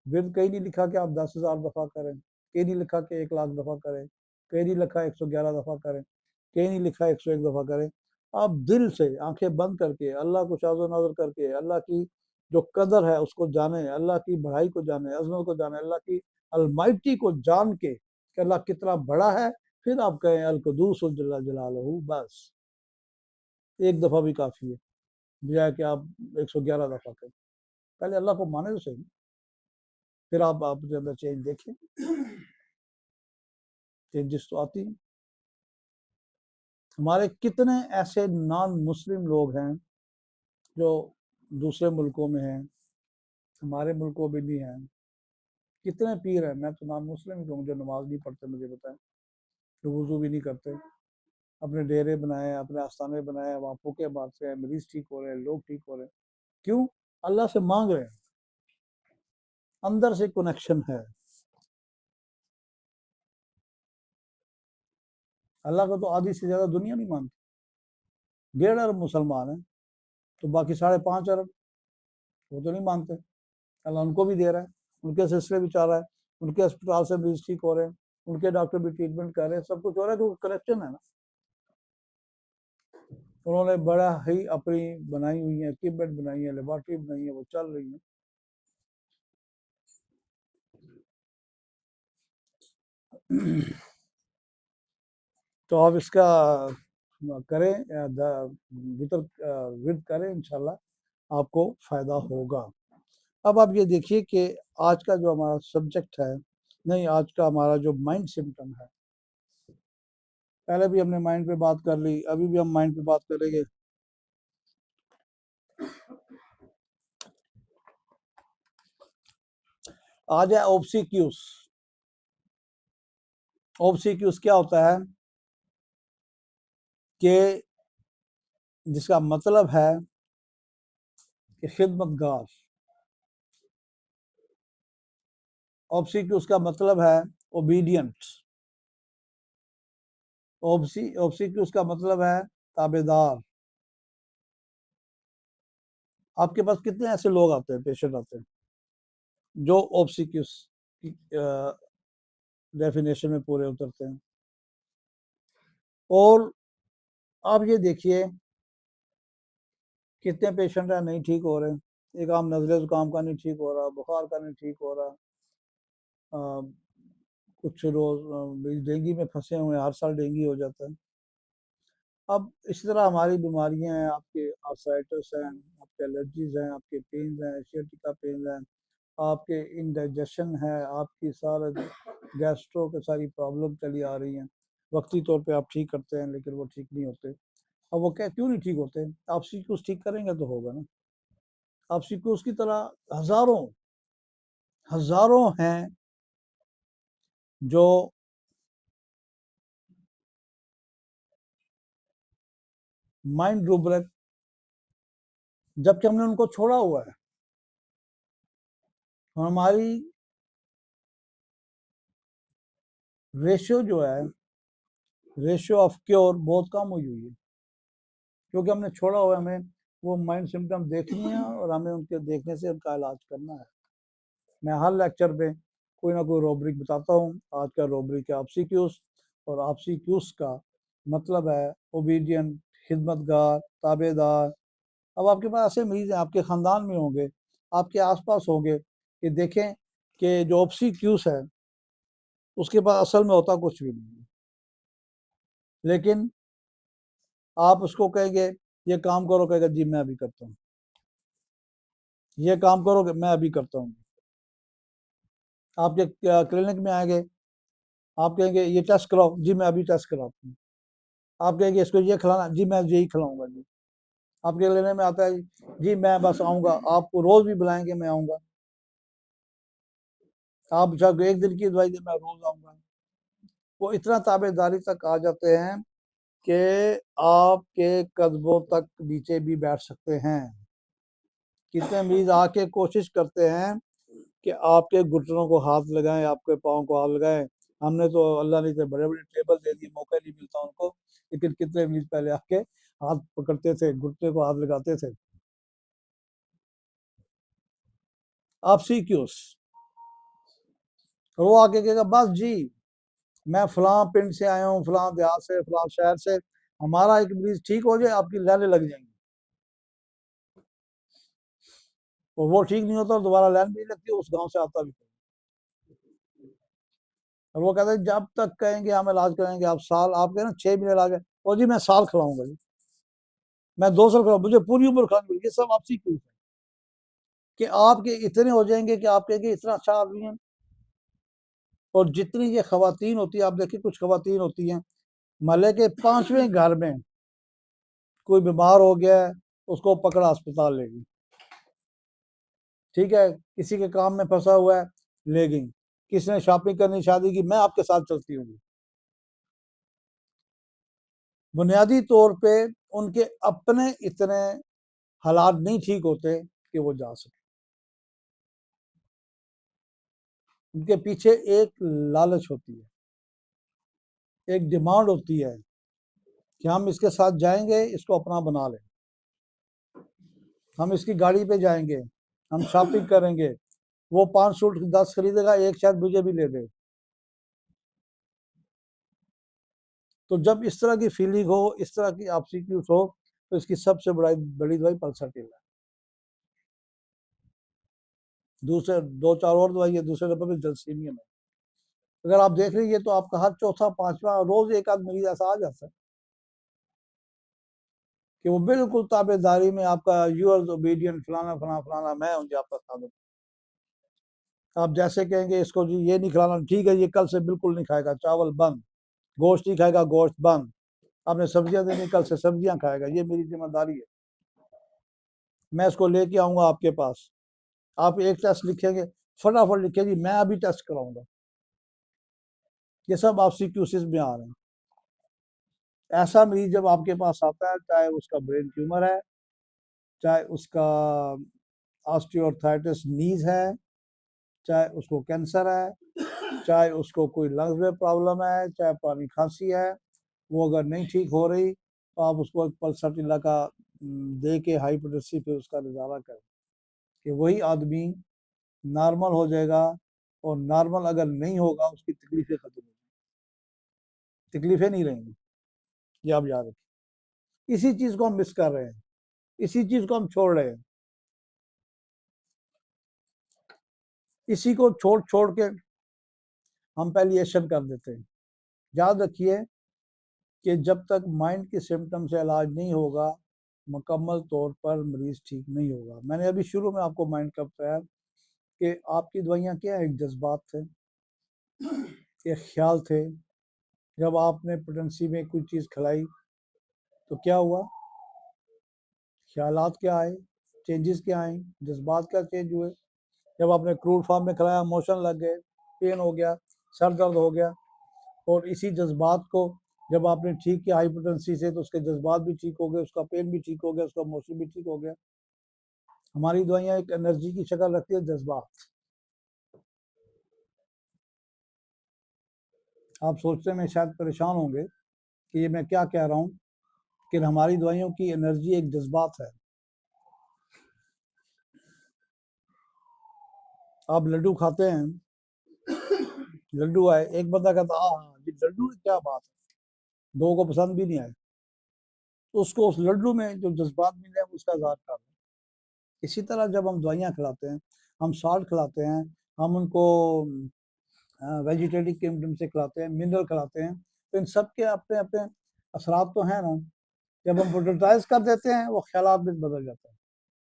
विर्द कहीं नहीं लिखा कि आप 10,000 दफ़ा करें, कहीं नहीं लिखा कि 1 लाख दफ़ा करें, कहीं नहीं लिखा 111 दफ़ा करें, कहीं नहीं लिखा 101 दफ़ा करें। आप दिल से आंखें बंद करके, अल्लाह को शाज़ो नज़र करके, अल्लाह की जो कदर है उसको जाने, अल्लाह की बढ़ाई को जाने, अजमत को जाने, अल्लाह की अलमाइटी को जान के कि अल्लाह कितना बड़ा है, फिर आप कहें अल कुदूस जल्ला जलालहू, बस एक दफ़ा भी काफ़ी है, बजाय कि आप 111 दफ़ा करें। पहले अल्लाह को माने तो सही, फिर आप अपने अंदर चेंज देखें। चेंजेस तो आती हैं। हमारे कितने ऐसे नॉन मुस्लिम लोग हैं जो दूसरे मुल्कों में हैं, हमारे मुल्कों में भी हैं। कितने पीर हैं, मैं तो नॉन मुस्लिम हूँ, जो नमाज नहीं पढ़ते, मुझे बताएं, जो वजू भी नहीं करते, अपने डेरे बनाए, अपने आस्थाने बनाए, वहाँ फूके मारते हैं, मरीज ठीक हो रहे हैं, लोग ठीक हो रहे हैं। क्यों? अल्लाह से मांग रहे हैं, अंदर से कनेक्शन है। अल्लाह को तो आधी से ज्यादा दुनिया नहीं मानती। 1.5 अरब मुसलमान हैं, तो बाकी 5.5 अरब वो तो नहीं मानते। अल्लाह उनको भी दे रहा है, उनके सिलसिले भी चल रहा है, उनके अस्पताल से मरीज ठीक हो रहे हैं, उनके डॉक्टर भी ट्रीटमेंट कर रहे हैं, सब कुछ हो रहा है, क्योंकि कनेक्शन है ना। उन्होंने बड़ा ही अपनी बनाई हुई है, इक्विपमेंट बनाई है, लेबॉर्ट्री बनाई है, वो चल रही है। तो आप इसका करें, विद करें, इंशाल्लाह आपको फायदा होगा। अब आप ये देखिए कि आज का जो हमारा सब्जेक्ट है, नहीं, आज का हमारा जो माइंड सिम्टम है, पहले भी हमने माइंड पे बात कर ली, अभी भी हम माइंड पे बात करेंगे। आज है ऑब्सीक्यूज। ऑब्सीक्यूज क्या होता है कि जिसका मतलब है कि खिदमतगार। ऑब्सीक्यूज का मतलब है ओबीडियंट। ऑब्सीक्यूज का मतलब है ताबेदार। आपके पास कितने ऐसे लोग आते हैं, पेशेंट आते हैं जो ऑब्सिक्यूस की डेफिनेशन में पूरे उतरते हैं? और आप ये देखिए कितने पेशेंट हैं नहीं ठीक हो रहे। एक आम नज़ले ज़ुकाम का नहीं ठीक हो रहा, बुखार का नहीं ठीक हो रहा, कुछ रोज डेंगू में फंसे हुए हैं, हर साल डेंगू हो जाता है। अब इस तरह हमारी बीमारियां हैं, आपके आर्थराइटिस हैं, आपके एलर्जीज हैं, आपके पेन्स हैं, एशियाटिका पेन्स हैं, आपके इंडाइजेशन है, आपकी सारे गैस्ट्रो के सारी प्रॉब्लम चली आ रही हैं। वक्ती तौर पे आप ठीक करते हैं लेकिन वो ठीक नहीं होते। अब वो क्या क्यों नहीं ठीक होते? आप सीक्यूस ठीक करेंगे तो होगा ना। आप सीक्यूस की तरह हजारों हजारों हैं जो माइंड रूब्रेक, जबकि हमने उनको छोड़ा हुआ है। हमारी रेशियो जो है, रेशियो ऑफ क्योर बहुत कम हुई हुई है, क्योंकि हमने छोड़ा हुआ है। हमें वो माइंड सिम्टम देखनी है और हमें उनके देखने से उनका इलाज करना है। मैं हर लेक्चर में कोई ना कोई रोब्रिक बताता हूँ। आज का रोब्रिक है ऑब्सिक्यूस, और ऑब्सिक्यूस का मतलब है ओबीडियंट, खिदमतगार, ताबेदार। अब आपके पास ऐसे मरीज हैं, आपके ख़ानदान में होंगे, आपके आसपास होंगे, कि देखें कि जो ऑब्सिक्यूस है उसके पास असल में होता कुछ भी नहीं है, लेकिन आप उसको कहेंगे ये काम करो, कहेगा जी मैं अभी करता हूँ। ये काम करोगे, मैं अभी करता हूँ। आपके क्लिनिक में आएंगे, आप कहेंगे ये टेस्ट कराओ, जी मैं अभी टेस्ट कराता हूँ। आप कहेंगे इसको ये खिलाना, जी मैं यही खिलाऊंगा जी। आपके लेने में आता है जी मैं बस आऊँगा, आपको रोज़ भी बुलाएंगे मैं आऊँगा। आप जब एक दिन की दवाई दे, मैं रोज़ आऊँगा। वो इतना ताबेदारी तक आ जाते हैं कि आपके कदमों तक नीचे भी बैठ सकते हैं। कितने मरीज आके कोशिश करते हैं कि आपके घुटनों को हाथ लगाएं, आपके पाँव को हाथ लगाएं। हमने तो अल्लाह ने बड़े बड़े टेबल दे दिए, मौका नहीं मिलता उनको, लेकिन कितने मरीज पहले आके हाथ पकड़ते थे, घुटने को हाथ लगाते थे। आप सीक्यूस, और वो आके कहेगा बस जी मैं फलां पिंड से आया हूँ, फलां देहात से, फलां शहर से, हमारा एक मरीज ठीक हो जाए आपकी लाइनें लग जाएंगी। और वो ठीक नहीं होता और दोबारा लाइन भी लगती है, उस गांव से आता भी। और वो कहते हैं जब तक कहेंगे हम इलाज करेंगे, आप साल, आप कहें ना 6 महीने इलाज है, और जी मैं साल खिलाऊंगा जी, मैं 2 साल खिलाऊंगा, मुझे पूरी उम्र खानी। ये सब आपसी क्यों है कि आपके इतने हो जाएंगे कि आप कहेंगे इतना अच्छा आदमी है। और जितनी ये खवातीन होती है, आप देखिए कुछ खवातीन होती हैं, महल्ले के 5वें घर में कोई बीमार हो गया है, उसको पकड़ा अस्पताल ले गई, ठीक है, किसी के काम में फंसा हुआ है, ले गई, किसी ने शॉपिंग करनी, शादी की, मैं आपके साथ चलती हूँ। बुनियादी तौर पे उनके अपने इतने हालात नहीं ठीक होते कि वो जा सके। उनके पीछे एक लालच होती है, एक डिमांड होती है कि हम इसके साथ जाएंगे, इसको अपना बना लें, हम इसकी गाड़ी पे जाएंगे, हम शॉपिंग करेंगे, वो 5 सूट 10 खरीदेगा, एक शायद मुझे भी ले दे। तो जब इस तरह की फीलिंग हो, इस तरह की आपसी क्यूस हो, तो इसकी सबसे बड़ी दवाई पल्सर है। दूसरे 2-4 और दवाई है दूसरे नंबर पर जलसीमियम है। अगर आप देख लीजिए तो आपका हर चौथा पांचवा रोज एक आध मरीज ऐसा आ जाता है कि वो बिल्कुल ताबेदारी में, आपका यूअर्स ओबीडियंट, फलाना फलाना फलाना, मैं हूँ जी आपका खादम। आप जैसे कहेंगे इसको जी ये नहीं खिलाना, ठीक है, ये कल से बिल्कुल नहीं खाएगा, चावल बंद, गोश्त नहीं खाएगा, गोश्त बंद, आपने सब्जियां देनी, कल से सब्जियां खाएगा, ये मेरी जिम्मेदारी है, मैं इसको लेके आऊंगा आपके पास। आप एक टेस्ट लिखेंगे, फटाफट लिखेगी मैं अभी टेस्ट कराऊंगा। ये सब आप सीक्यूसिस में आ रहे हैं। ऐसा मरीज जब आपके पास आता है, चाहे उसका ब्रेन ट्यूमर है, चाहे उसका ऑस्टियोआर्थराइटिस नीज है, चाहे उसको कैंसर है, चाहे उसको कोई लंग्स में प्रॉब्लम है, चाहे पुरानी खांसी है, वो अगर नहीं ठीक हो रही तो आप उसको एक पल्सर टीला का दे के हाइपोटेसिस पे उसका नज़ारा करें कि वही आदमी नॉर्मल हो जाएगा, और नॉर्मल अगर नहीं होगा उसकी तकलीफें खत्म हो जाएंगी, तकलीफें नहीं रहेंगी। ये आप याद रखें, इसी चीज को हम मिस कर रहे हैं, इसी चीज को हम छोड़ रहे हैं, इसी को छोड़ छोड़ के हम पैलिएशन कर देते हैं। याद रखिए कि जब तक माइंड के सिम्टम से इलाज नहीं होगा, मुकम्मल तौर पर मरीज ठीक नहीं होगा। मैंने अभी शुरू में आपको माइंड का बताया कि आपकी दवाइयाँ क्या है, एक जज्बात थे, एक ख्याल थे। जब आपने पोटेंसी में कोई चीज़ खिलाई तो क्या हुआ, ख्यालात क्या आए, चेंजेस क्या आए, जज्बात क्या चेंज हुए। जब आपने क्रूड फॉर्म में खिलाया, मोशन लग गए, पेन हो गया, सर दर्द हो गया, और इसी जज्बात को जब आपने ठीक किया हाइपोटेंसी से, तो उसके जज्बात भी ठीक हो गए, उसका पेन भी ठीक हो गया, उसका मोशन भी ठीक हो गया। हमारी दवाइयाँ एक एनर्जी की शक्ल रखती है, जज्बात। आप सोचने में शायद परेशान होंगे कि ये मैं क्या कह रहा हूँ, कि हमारी दवाइयों की एनर्जी एक जज्बात है। आप लड्डू खाते हैं, लड्डू आए, एक बंदा कहता हाँ ये लड्डू क्या बात है, दो को पसंद भी नहीं आए, तो उसको उस लड्डू में जो जज्बात मिले उसका इजहार कर रहे हैं। इसी तरह जब हम दवाइयाँ खिलाते हैं, हम साल्ट खिलाते हैं, हम उनको वेजिटेटिव किंगडम से खिलाते हैं, मिनरल खिलाते हैं, तो इन सब के अपने अपने असरात तो हैं ना। जब हम प्रोटेटाइज कर देते हैं, वो ख्यालात भी बदल जाता है,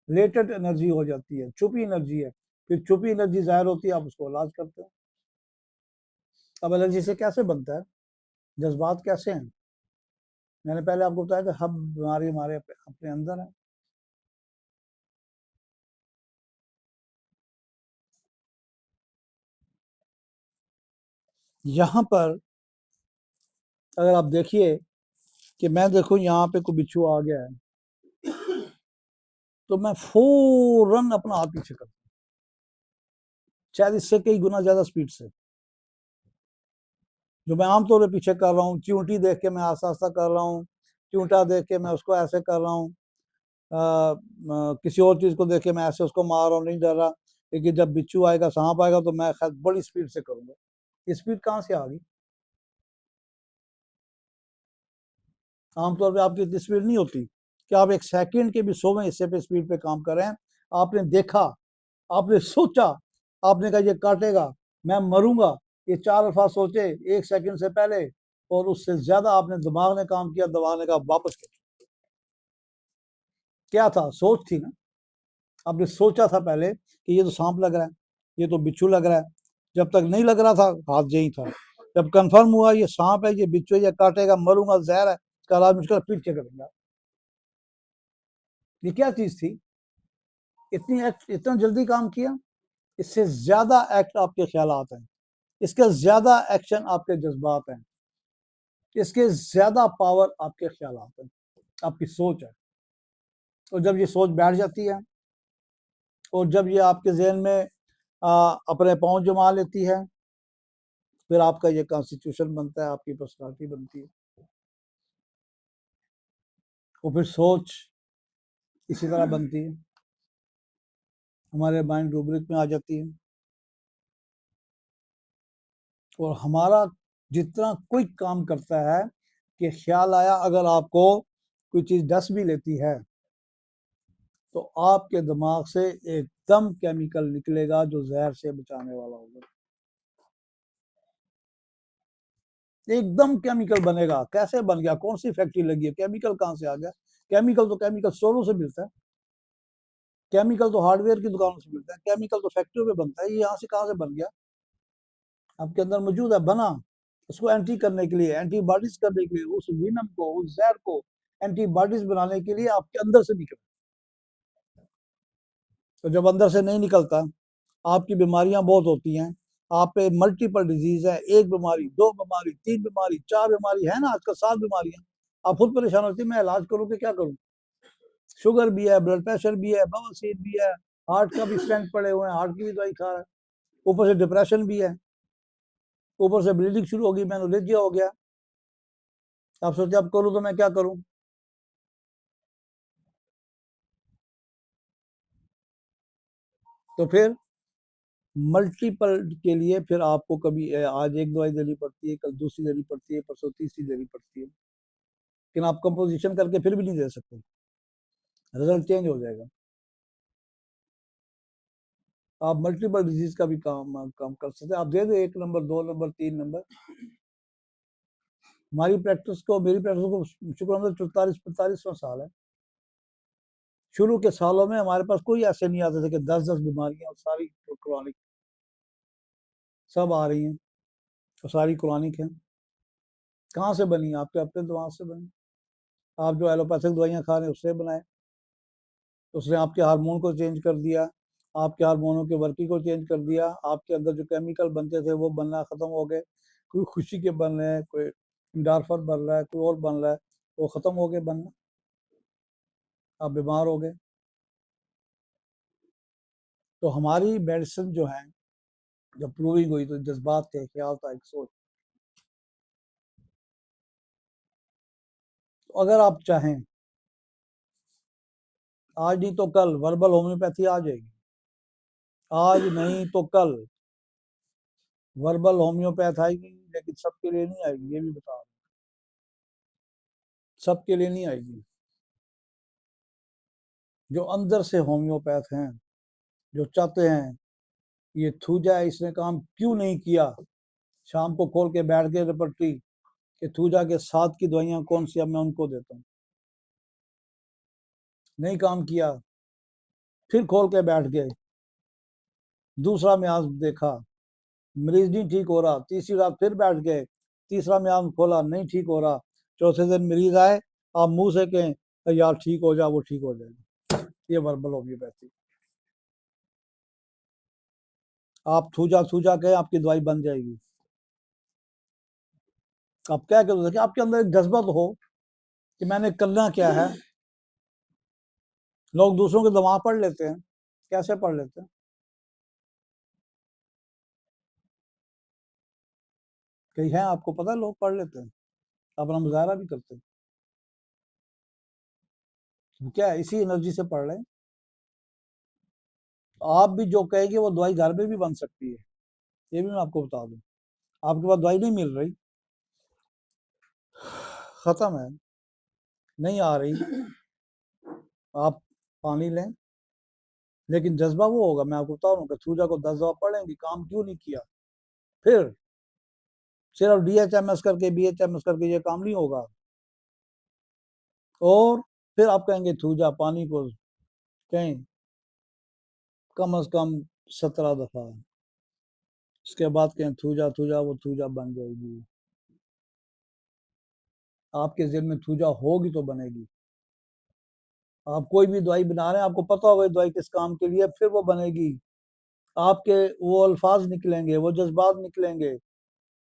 लेटेड एनर्जी हो जाती है, छुपी एनर्जी है, फिर छुपी एनर्जी जाहिर होती है, आप उसको इलाज करते हैं। अब एलर्जी से कैसे बनता है, जज्बात कैसे हैं, मैंने पहले आपको बताया कि हब बीमारी हमारे अपने अंदर है। यहाँ पर अगर आप देखिए कि मैं देखूं यहाँ पे कोई बिच्छू आ गया है, तो मैं फौरन अपना हाथ पीछे करता हूँ, शायद इससे कई गुना ज्यादा स्पीड से जो मैं आमतौर पर पीछे कर रहा हूँ। चींटी देख के मैं आस्ता आस्ता कर रहा हूँ, चूंटा देख के मैं उसको ऐसे कर रहा हूँ, किसी और चीज को देख के मैं ऐसे उसको मार रहा हूँ, नहीं डर रहा। लेकिन जब बिच्छू आएगा, सांप आएगा, तो मैं खैर बड़ी स्पीड से करूंगा। स्पीड कहाँ से आ गई, आमतौर पे आपकी इतनी स्पीड नहीं होती कि आप एक सेकंड के भी 100वें हिस्से पे स्पीड पे काम कर रहे हैं। आपने देखा, आपने सोचा, आपने कहा ये काटेगा, मैं मरूंगा, ये 4 अल्फाज सोचे एक सेकंड से पहले, और उससे ज्यादा आपने दिमाग ने काम किया, दिमाग ने कहा वापस कर। क्या था, सोच थी ना। आपने सोचा था पहले कि ये तो सांप लग रहा है, ये तो बिच्छू लग रहा है। जब तक नहीं लग रहा था, हाथ यही था। जब कंफर्म हुआ ये सांप है, ये बिच्छू है, ये काटेगा, मरूंगा, जहर है, कल मुश्किल पीट के करेंगे। ये क्या चीज थी, इतनी एक्ट इतना जल्दी काम किया। इससे ज्यादा एक्ट आपके ख्यालात हैं, इसके ज्यादा एक्शन आपके जज्बात हैं, इसके ज्यादा पावर आपके ख्यालात हैं, आपकी सोच है। तो जब ये सोच बैठ जाती है, और जब ये आपके जहन में अपने पाँव जमा लेती है, फिर आपका ये कॉन्स्टिट्यूशन बनता है, आपकी पर्सनालिटी बनती है। और फिर सोच इसी तरह बनती है, हमारे माइंड रूब्रिक में आ जाती है। और हमारा जितना कोई काम करता है कि ख्याल आया, अगर आपको कोई चीज डस भी लेती है, तो आपके दिमाग से एकदम केमिकल निकलेगा जो जहर से बचाने वाला होगा। एकदम केमिकल बनेगा। कैसे बन गया, कौन सी फैक्ट्री लगी है, केमिकल कहाँ से आ गया। केमिकल तो केमिकल स्टोरों से मिलता है, केमिकल तो हार्डवेयर की दुकानों से मिलता है, केमिकल तो फैक्ट्रियों में बनता है। ये यहाँ से कहाँ से बन गया, आपके अंदर मौजूद है, बना। उसको एंटी करने के लिए, एंटीबॉडीज करने के लिए, उस विनम को, उस जहर को एंटीबॉडीज बनाने के लिए आपके अंदर से निकला। तो जब अंदर से नहीं निकलता, आपकी बीमारियां बहुत होती हैं। आप पे मल्टीपल डिजीज है, एक बीमारी, दो बीमारी, तीन बीमारी, चार बीमारी है ना, आजकल 7 बीमारियां। आप खुद परेशान होती है, मैं इलाज करूँ कि क्या करूँ। शुगर भी है, ब्लड प्रेशर भी है, बवासीर भी है, हार्ट का भी स्टेंट पड़े हुए हैं, हार्ट की भी दवाई खा रहा है, ऊपर से डिप्रेशन भी है, ऊपर से ब्लीडिंग शुरू होगी, मैनोलेजिया हो गया। आप सोचिए, आप करूँ तो मैं क्या करूँ। तो फिर मल्टीपल के लिए फिर आपको कभी आज एक दवाई देनी पड़ती है, कल दूसरी देनी पड़ती है, परसों तीसरी देनी पड़ती है, लेकिन आप कंपोजिशन करके फिर भी नहीं दे सकते, रिजल्ट चेंज हो जाएगा। आप मल्टीपल डिजीज का भी काम कर सकते हैं। आप दे दो 1 नंबर, 2 नंबर, 3 नंबर। मेरी प्रैक्टिस को शुक्र 44-45वां साल है। शुरू के सालों में हमारे पास कोई ऐसे नहीं आते थे कि 10-10 बीमारियां और सारी क्रॉनिक, सब आ रही हैं और सारी क्रॉनिक हैं। कहाँ से बनी? आपके अपने दिमाग से बनी। आप जो एलोपैथिक दवाइयाँ खा रहे हैं उससे बनाए, उसने आपके हार्मोन को चेंज कर दिया, आपके हार्मोनों की वर्किंग को चेंज कर दिया, आपके अंदर जो केमिकल बनते थे वो बनना खत्म हो गए। कोई खुशी के बन रहे हैं, कोई इंडार्फर बन रहा है, कोई और बन रहा है, वो खत्म हो गए बनना, आप बीमार हो गए। तो हमारी मेडिसिन जो है जब प्रूविंग हुई तो जज्बात थे, ख्याल था, एक सोच। तो अगर आप चाहें, आज नहीं तो कल वर्बल होम्योपैथी आ जाएगी। आज नहीं तो कल वर्बल होम्योपैथ आएगी, लेकिन सबके लिए नहीं आएगी, ये भी बता रहा हूं। सबके लिए नहीं आएगी। जो अंदर से होम्योपैथ हैं, जो चाहते हैं ये थूजा है, इसने काम क्यों नहीं किया, शाम को खोल के बैठ गए रेपर्टरी कि थूजा के साथ की दवाइयां कौन सी, अब मैं उनको देता हूँ। नहीं काम किया, फिर खोल के बैठ गए, दूसरा म्याज देखा, मरीज नहीं ठीक हो रहा, तीसरी रात फिर बैठ गए, तीसरा म्याज खोला, नहीं ठीक हो रहा, चौथे दिन मरीज आए, आप मुंह से कहें यार ठीक हो जा, वो ठीक हो जाएगा। ये वर्बल होम्योपैथी। आप थूजा थूजा कहें, आपकी दवाई बन जाएगी। आप क्या करो, देखिए आपके अंदर एक जज्बा तो हो कि मैंने करना क्या है। लोग दूसरों के दिमाग पढ़ लेते हैं, कैसे पढ़ लेते हैं? कई है, आपको पता है, लोग पढ़ लेते हैं, अपना मुजाहरा भी करते हैं। तो क्या है, इसी एनर्जी से पढ़ रहे हैं। आप भी जो कहेंगे वो दवाई घर में भी बन सकती है, ये भी मैं आपको बता दूं। आपके पास दवाई नहीं मिल रही, खत्म है, नहीं आ रही, आप पानी लें, लेकिन जज्बा वो होगा, मैं आपको बता रहा हूँ कि सूजा को 10 दफा पढ़ेंगे, काम क्यों नहीं किया। फिर सिर्फ DHMS करके BHMS करके ये काम नहीं होगा। और फिर आप कहेंगे थूजा पानी को कहें कम से कम 17 दफा, उसके बाद कहें थूजा थूजा, वो थूजा बन जाएगी। आपके जेब में थूजा होगी तो बनेगी। आप कोई भी दवाई बना रहे हैं, आपको पता होगा दवाई किस काम के लिए, फिर वो बनेगी। आपके वो अल्फाज निकलेंगे, वो जज्बात निकलेंगे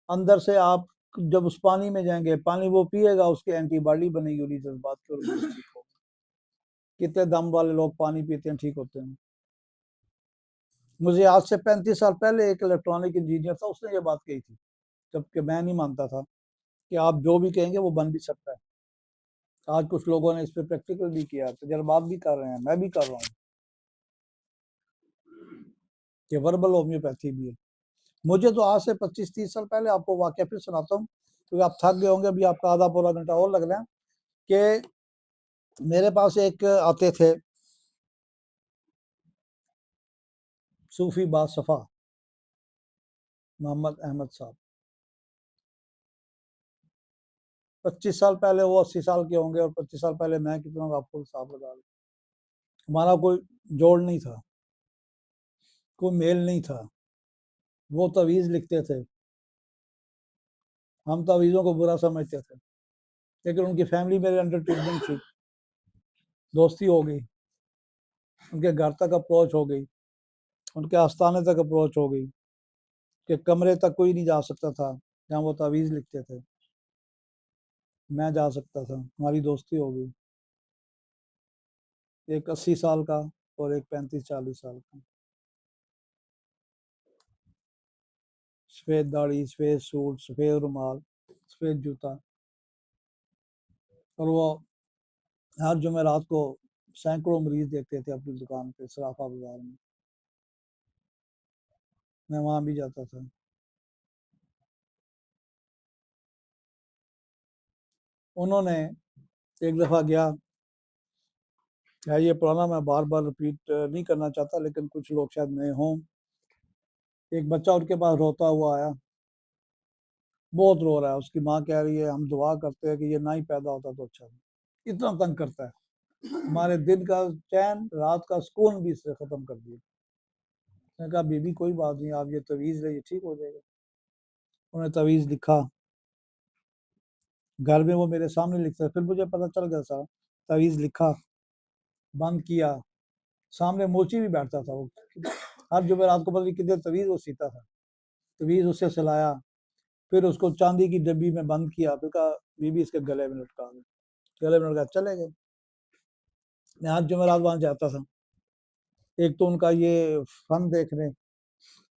अंदर से। आप जब उस पानी में जाएंगे, पानी वो पिएगा, उसके एंटीबॉडी बनेगी उन्हीं जज्बात की, और ठीक होगा। कितने दम वाले लोग पानी पीते हैं, ठीक होते हैं। मुझे आज से 35 साल पहले एक इलेक्ट्रॉनिक इंजीनियर था, उसने ये बात कही थी, जबकि मैं नहीं मानता था कि आप जो भी कहेंगे वो बन भी सकता है। आज कुछ लोगों ने इस पर प्रैक्टिकल भी किया, तजर्बात भी कर रहे हैं, मैं भी कर रहा हूँ, कि वर्बल होम्योपैथी भी है। मुझे तो आज से 25-30 साल पहले, आपको वाकया फिर सुनाता हूँ क्योंकि आप थक गए होंगे, अभी आपका आधा पूरा घंटा और लग रहा है। कि मेरे पास एक आते थे सूफी बादशाह मोहम्मद अहमद साहब। 25 साल पहले वो 80 साल के होंगे, और 25 साल पहले मैं कितना, आपको हिसाब लगा लो। हमारा कोई जोड़ नहीं था, कोई मेल नहीं था। वो तवीज़ लिखते थे, हम तवीज़ों को बुरा समझते थे, लेकिन उनकी फैमिली मेरे अंडर ट्रीटमेंट थी, दोस्ती हो गई, उनके घर तक अप्रोच हो गई, उनके आस्थाने तक अप्रोच हो गई, कि कमरे तक कोई नहीं जा सकता था जहाँ वो तवीज़ लिखते थे, मैं जा सकता था, हमारी दोस्ती हो गई। एक 80 साल का और एक 35-40 साल का, सफ़ेद दाढ़ी, सफ़ेद सूट, सफ़ेद रुमाल, सफ़ेद जूता, और वो हर जुमेरात को सैकड़ों मरीज देखते थे अपनी दुकान पे सराफा बाजार में। मैं वहाँ भी जाता था। उन्होंने एक दफ़ा गया, है ये पुराना, मैं बार बार रिपीट नहीं करना चाहता, लेकिन कुछ लोग शायद नए हों। एक बच्चा उनके पास रोता हुआ आया, बहुत रो रहा है। उसकी माँ कह रही है हम दुआ करते हैं कि ये ना ही पैदा होता तो अच्छा था, इतना तंग करता है, हमारे दिन का चैन, रात का सुकून भी इसने ख़त्म कर दिया। मैंने कहा बीबी कोई बात नहीं, आप ये तवीज़ ले, ये ठीक हो जाएगा। उन्होंने तवीज़ लिखा, घर में वो मेरे सामने लिखता है, फिर मुझे पता चल गया सारा। तवीज़ लिखा, बंद किया, सामने मोची भी बैठता था वो, हर जुमेरात को पता नहीं कितने तवीज़ वो सीता था, तवीज़ उससे सिलाया, फिर उसको चांदी की डब्बी में बंद किया, फिर कहा बीबी इसके गले में लटका दो, गले में लटका, चले गए। मैं हर जुमेरात वहाँ जाता था, एक तो उनका ये फन देखने,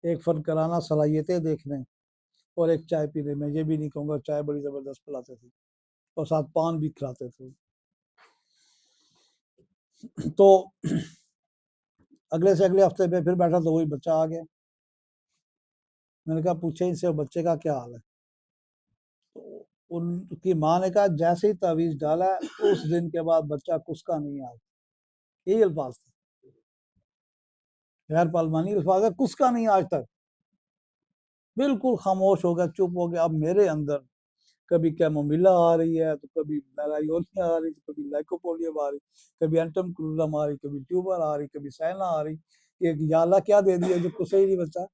एक फन कराना सलाहियतें देखने, और एक चाय पीने में। ये भी नहीं कहूँगा, चाय बड़ी ज़बरदस्त पिलाते थे और साथ पान भी खिलाते थे। तो अगले से अगले हफ्ते में फिर बैठा तो वही बच्चा आ गया। मैंने कहा पूछे इनसे बच्चे का क्या हाल है। तो उनकी माँ ने कहा जैसे ही तावीज़ डाला उस दिन के बाद बच्चा कुसका नहीं आया, यही अल्फाज थे, गैर पालमानी अल्फाज है, कुसका नहीं आज तक, बिल्कुल खामोश हो गया, चुप हो गया। अब मेरे अंदर कभी कैमोमिला आ रही है, तो कभी मेलायोनिया आ रही, तो कभी लाइकोपोडियम आ रही, कभी एंटम आ रही, कभी ट्यूबर आ रही, कभी साइना आ रही। एक याला क्या दे दिया जो कुछ ही नहीं बचा।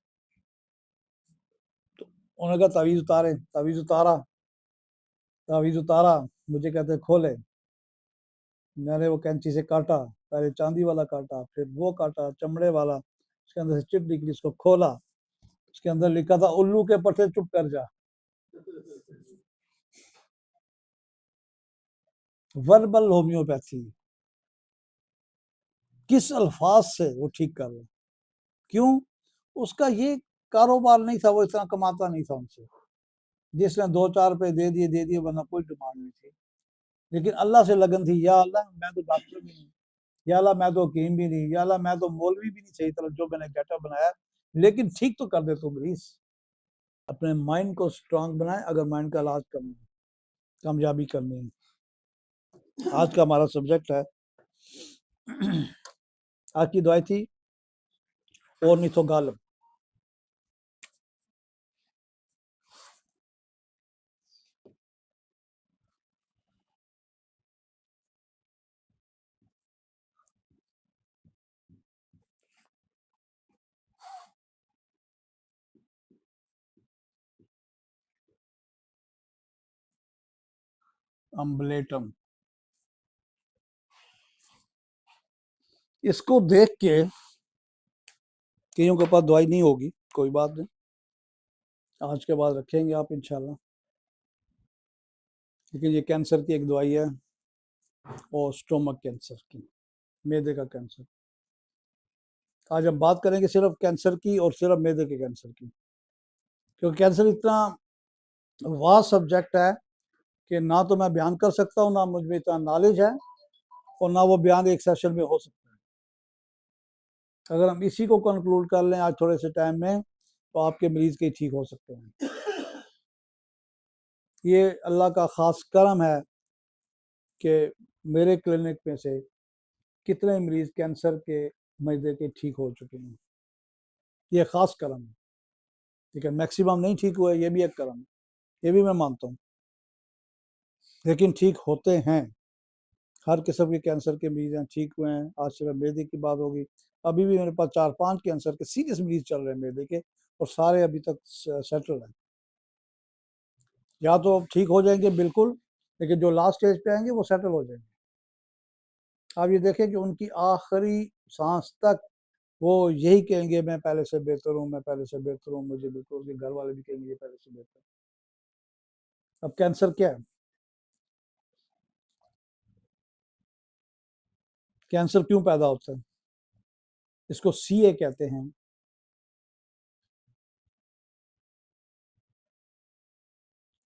तो उन्होंने कहा तावीज़ उतारे, तावीज़ उतारा, तावीज़ उतारा, मुझे कहते खोले। मैंने वो कैंची से काटा, पहले चांदी वाला काटा, फिर वो काटा चमड़े वाला, उसके अंदर से चिप निकली, उसको खोला, उसके अंदर लिखा था उल्लू के पट्टे चुप कर जा। वर्बल होम्योपैथी, किस अल्फाज से वो ठीक कर रहे, क्यों? उसका ये कारोबार नहीं था, वो इतना कमाता नहीं था उनसे, जिसने 2-4 रुपए दे दिए, वरना कोई डिमांड नहीं थी। लेकिन अल्लाह से लगन थी, या अल्लाह मैं तो डॉक्टर भी नहीं, या अल्लाह मैं तो हकीम भी नहीं, या अल्लाह मैं तो मौलवी भी नहीं सही तरह जो मैंने गेटअप बनाया, लेकिन ठीक तो कर दे तू मरीज। अपने माइंड को स्ट्रांग बनाए अगर माइंड का इलाज करना है, कामयाबी करनी है। आज का हमारा सब्जेक्ट है, आज की दवाई थी ओर्निथोगालम। अम्बलेटम, इसको देख के कईयों के पास दवाई नहीं होगी, कोई बात नहीं, आज के बाद रखेंगे आप इंशाल्लाह। लेकिन ये कैंसर की एक दवाई है, और स्टोमक कैंसर की, मैदे का कैंसर। आज हम बात करेंगे सिर्फ कैंसर की और सिर्फ मैदे के कैंसर की, क्योंकि कैंसर इतना वास्ट सब्जेक्ट है कि ना तो मैं बयान कर सकता हूँ, ना मुझ में इतना नॉलेज है, और ना वो बयान एक सेशन में हो सकता है। अगर हम इसी को कंक्लूड कर लें आज थोड़े से टाइम में, तो आपके मरीज के ठीक हो सकते हैं। ये अल्लाह का ख़ास करम है कि मेरे क्लिनिक में से कितने मरीज कैंसर के मैदे के ठीक हो चुके हैं, ये ख़ास करम है। लेकिन मैक्सिमम नहीं ठीक हुए, ये भी एक करम है, ये भी मैं मानता हूँ, लेकिन ठीक होते हैं। हर किस्म के कैंसर के मरीज हैं ठीक हुए हैं। आज सिर्फ मैदे की बात होगी, अभी भी मेरे पास 4-5 कैंसर के सीरियस मरीज चल रहे हैं मैदे के, और सारे अभी तक सेटल हैं। या तो ठीक हो जाएंगे बिल्कुल, लेकिन जो लास्ट स्टेज पे आएंगे वो सेटल हो जाएंगे। आप ये देखें कि उनकी आखिरी सांस तक वो यही कहेंगे मैं पहले से बेहतर हूँ, मैं पहले से बेहतर हूँ, मुझे बिल्कुल, उनके घर वाले भी कहेंगे पहले से बेहतर। अब कैंसर क्या है, कैंसर क्यों पैदा होता है? इसको सीए कहते हैं,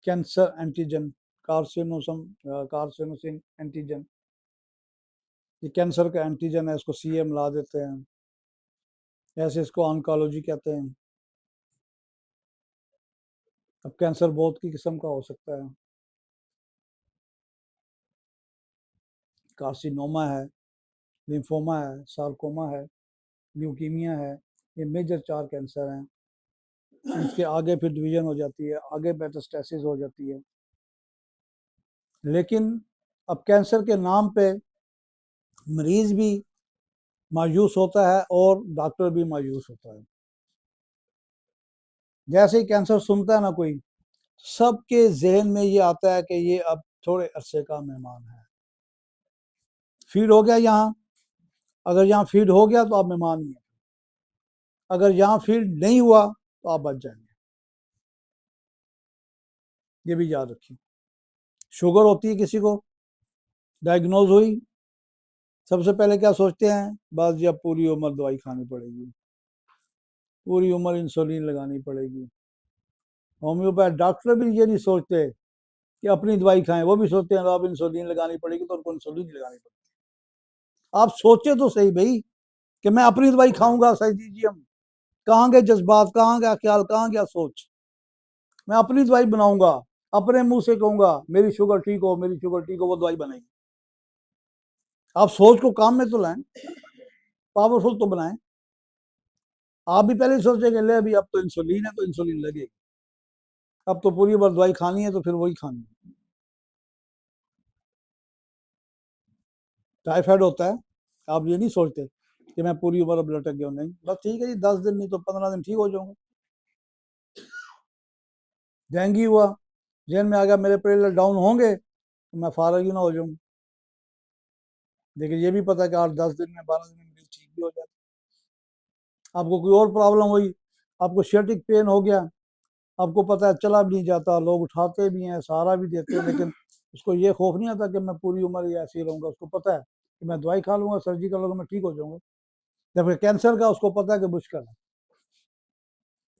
कैंसर एंटीजन, कार्सिनोसम, कार्सिनोसिन एंटीजन। ये कैंसर का एंटीजन है, इसको सीए मिला देते हैं, ऐसे इसको ऑन्कोलॉजी कहते हैं। अब कैंसर बहुत की किस्म का हो सकता है, कार्सिनोमा है, लिम्फोमा है, सार्कोमा है, ल्यूकीमिया है। ये मेजर 4 कैंसर हैं। इसके आगे फिर डिवीजन हो जाती है, आगे मेटास्टेसिस हो जाती है। लेकिन अब कैंसर के नाम पे मरीज भी मायूस होता है और डॉक्टर भी मायूस होता है। जैसे ही कैंसर सुनता है ना कोई, सबके जहन में ये आता है कि ये अब थोड़े अरसे का मेहमान है। फीड हो गया यहाँ, अगर यहाँ फीड हो गया तो आप मेहमान ही हैं, अगर यहाँ फीड नहीं हुआ तो आप बच जाएंगे। ये भी याद रखिए। शुगर होती है किसी को, डायग्नोज हुई, सबसे पहले क्या सोचते हैं, बस जी अब पूरी उम्र दवाई खानी पड़ेगी, पूरी उम्र इंसुलिन लगानी पड़ेगी। होम्योपैथ डॉक्टर भी ये नहीं सोचते कि अपनी दवाई खाएं, वो भी सोचते हैं अब इंसुलिन लगानी पड़ेगी तो उनको इंसुलिन लगानी पड़ेगी। आप सोचे तो सही भाई कि मैं अपनी दवाई खाऊंगा, सही दीजिए। हम कहाँ गए जज्बात, कहाँ गया ख्याल, कहाँ गया सोच। मैं अपनी दवाई बनाऊंगा, अपने मुंह से कहूंगा मेरी शुगर ठीक हो, मेरी शुगर ठीक हो, वो दवाई बनेगी। आप सोच को काम में तो लाएं, पावरफुल तो बनाएं। आप भी पहले सोचेंगे ले अभी अब तो इंसुलिन है तो इंसुलिन लगेगी, अब तो पूरी बार दवाई खानी है तो फिर वही खानी है। टाइफाइड होता है, आप ये नहीं सोचते कि मैं पूरी उम्र अब लटक गया हूं, नहीं, बस ठीक है जी 10 दिन नहीं तो 15 दिन ठीक हो जाऊंगा। डेंगू हुआ, जेल में आ गया, मेरे प्लेटलेट डाउन होंगे तो मैं फारग ही ना हो जाऊं। लेकिन ये भी पता है कि 8-10 दिन में 12 दिन में मरीज ठीक भी हो जाता है। आपको कोई और प्रॉब्लम हुई, आपको शियाटिक पेन हो गया, आपको पता है चला भी नहीं जाता, लोग उठाते भी हैं, सहारा भी देते हैं, लेकिन उसको ये खौफ नहीं आता कि मैं पूरी उम्र ये ऐसे ही रहूंगा। उसको पता है कि मैं दवाई खा लूंगा, सर्जी कर लूंगा, मैं ठीक हो जाऊंगा। जबकि कैंसर का उसको पता है कि मुश्किल है।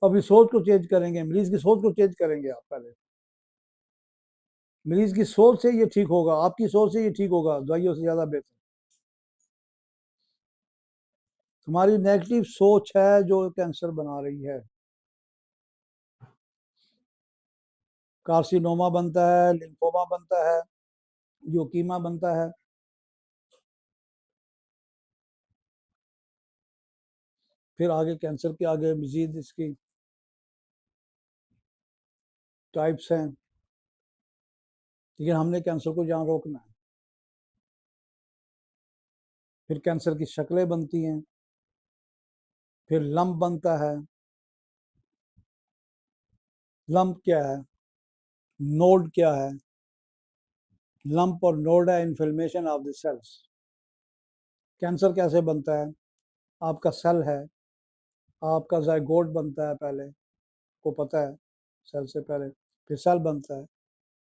अभी सोच को चेंज करेंगे, मरीज की सोच को चेंज करेंगे आप पहले। मरीज की सोच से ये ठीक होगा, आपकी सोच से ये ठीक होगा, दवाइयों से ज्यादा बेहतर। हमारी नेगेटिव सोच है जो कैंसर बना रही है। कार्सिनोमा बनता है, लिम्फोमा बनता है, ल्यूकीमा बनता है। फिर आगे कैंसर के आगे मजीद इसकी टाइप्स हैं, लेकिन हमने कैंसर को जहाँ रोकना है। फिर कैंसर की शक्लें बनती हैं, फिर लंप बनता है। लंप क्या है, नोड क्या है? लंप और नोड है inflammation of the cells. Cancer कैसे बनता है, आपका सेल है, आपका जाइगोट बनता है पहले, को पता है, सेल से पहले फिर सेल बनता है,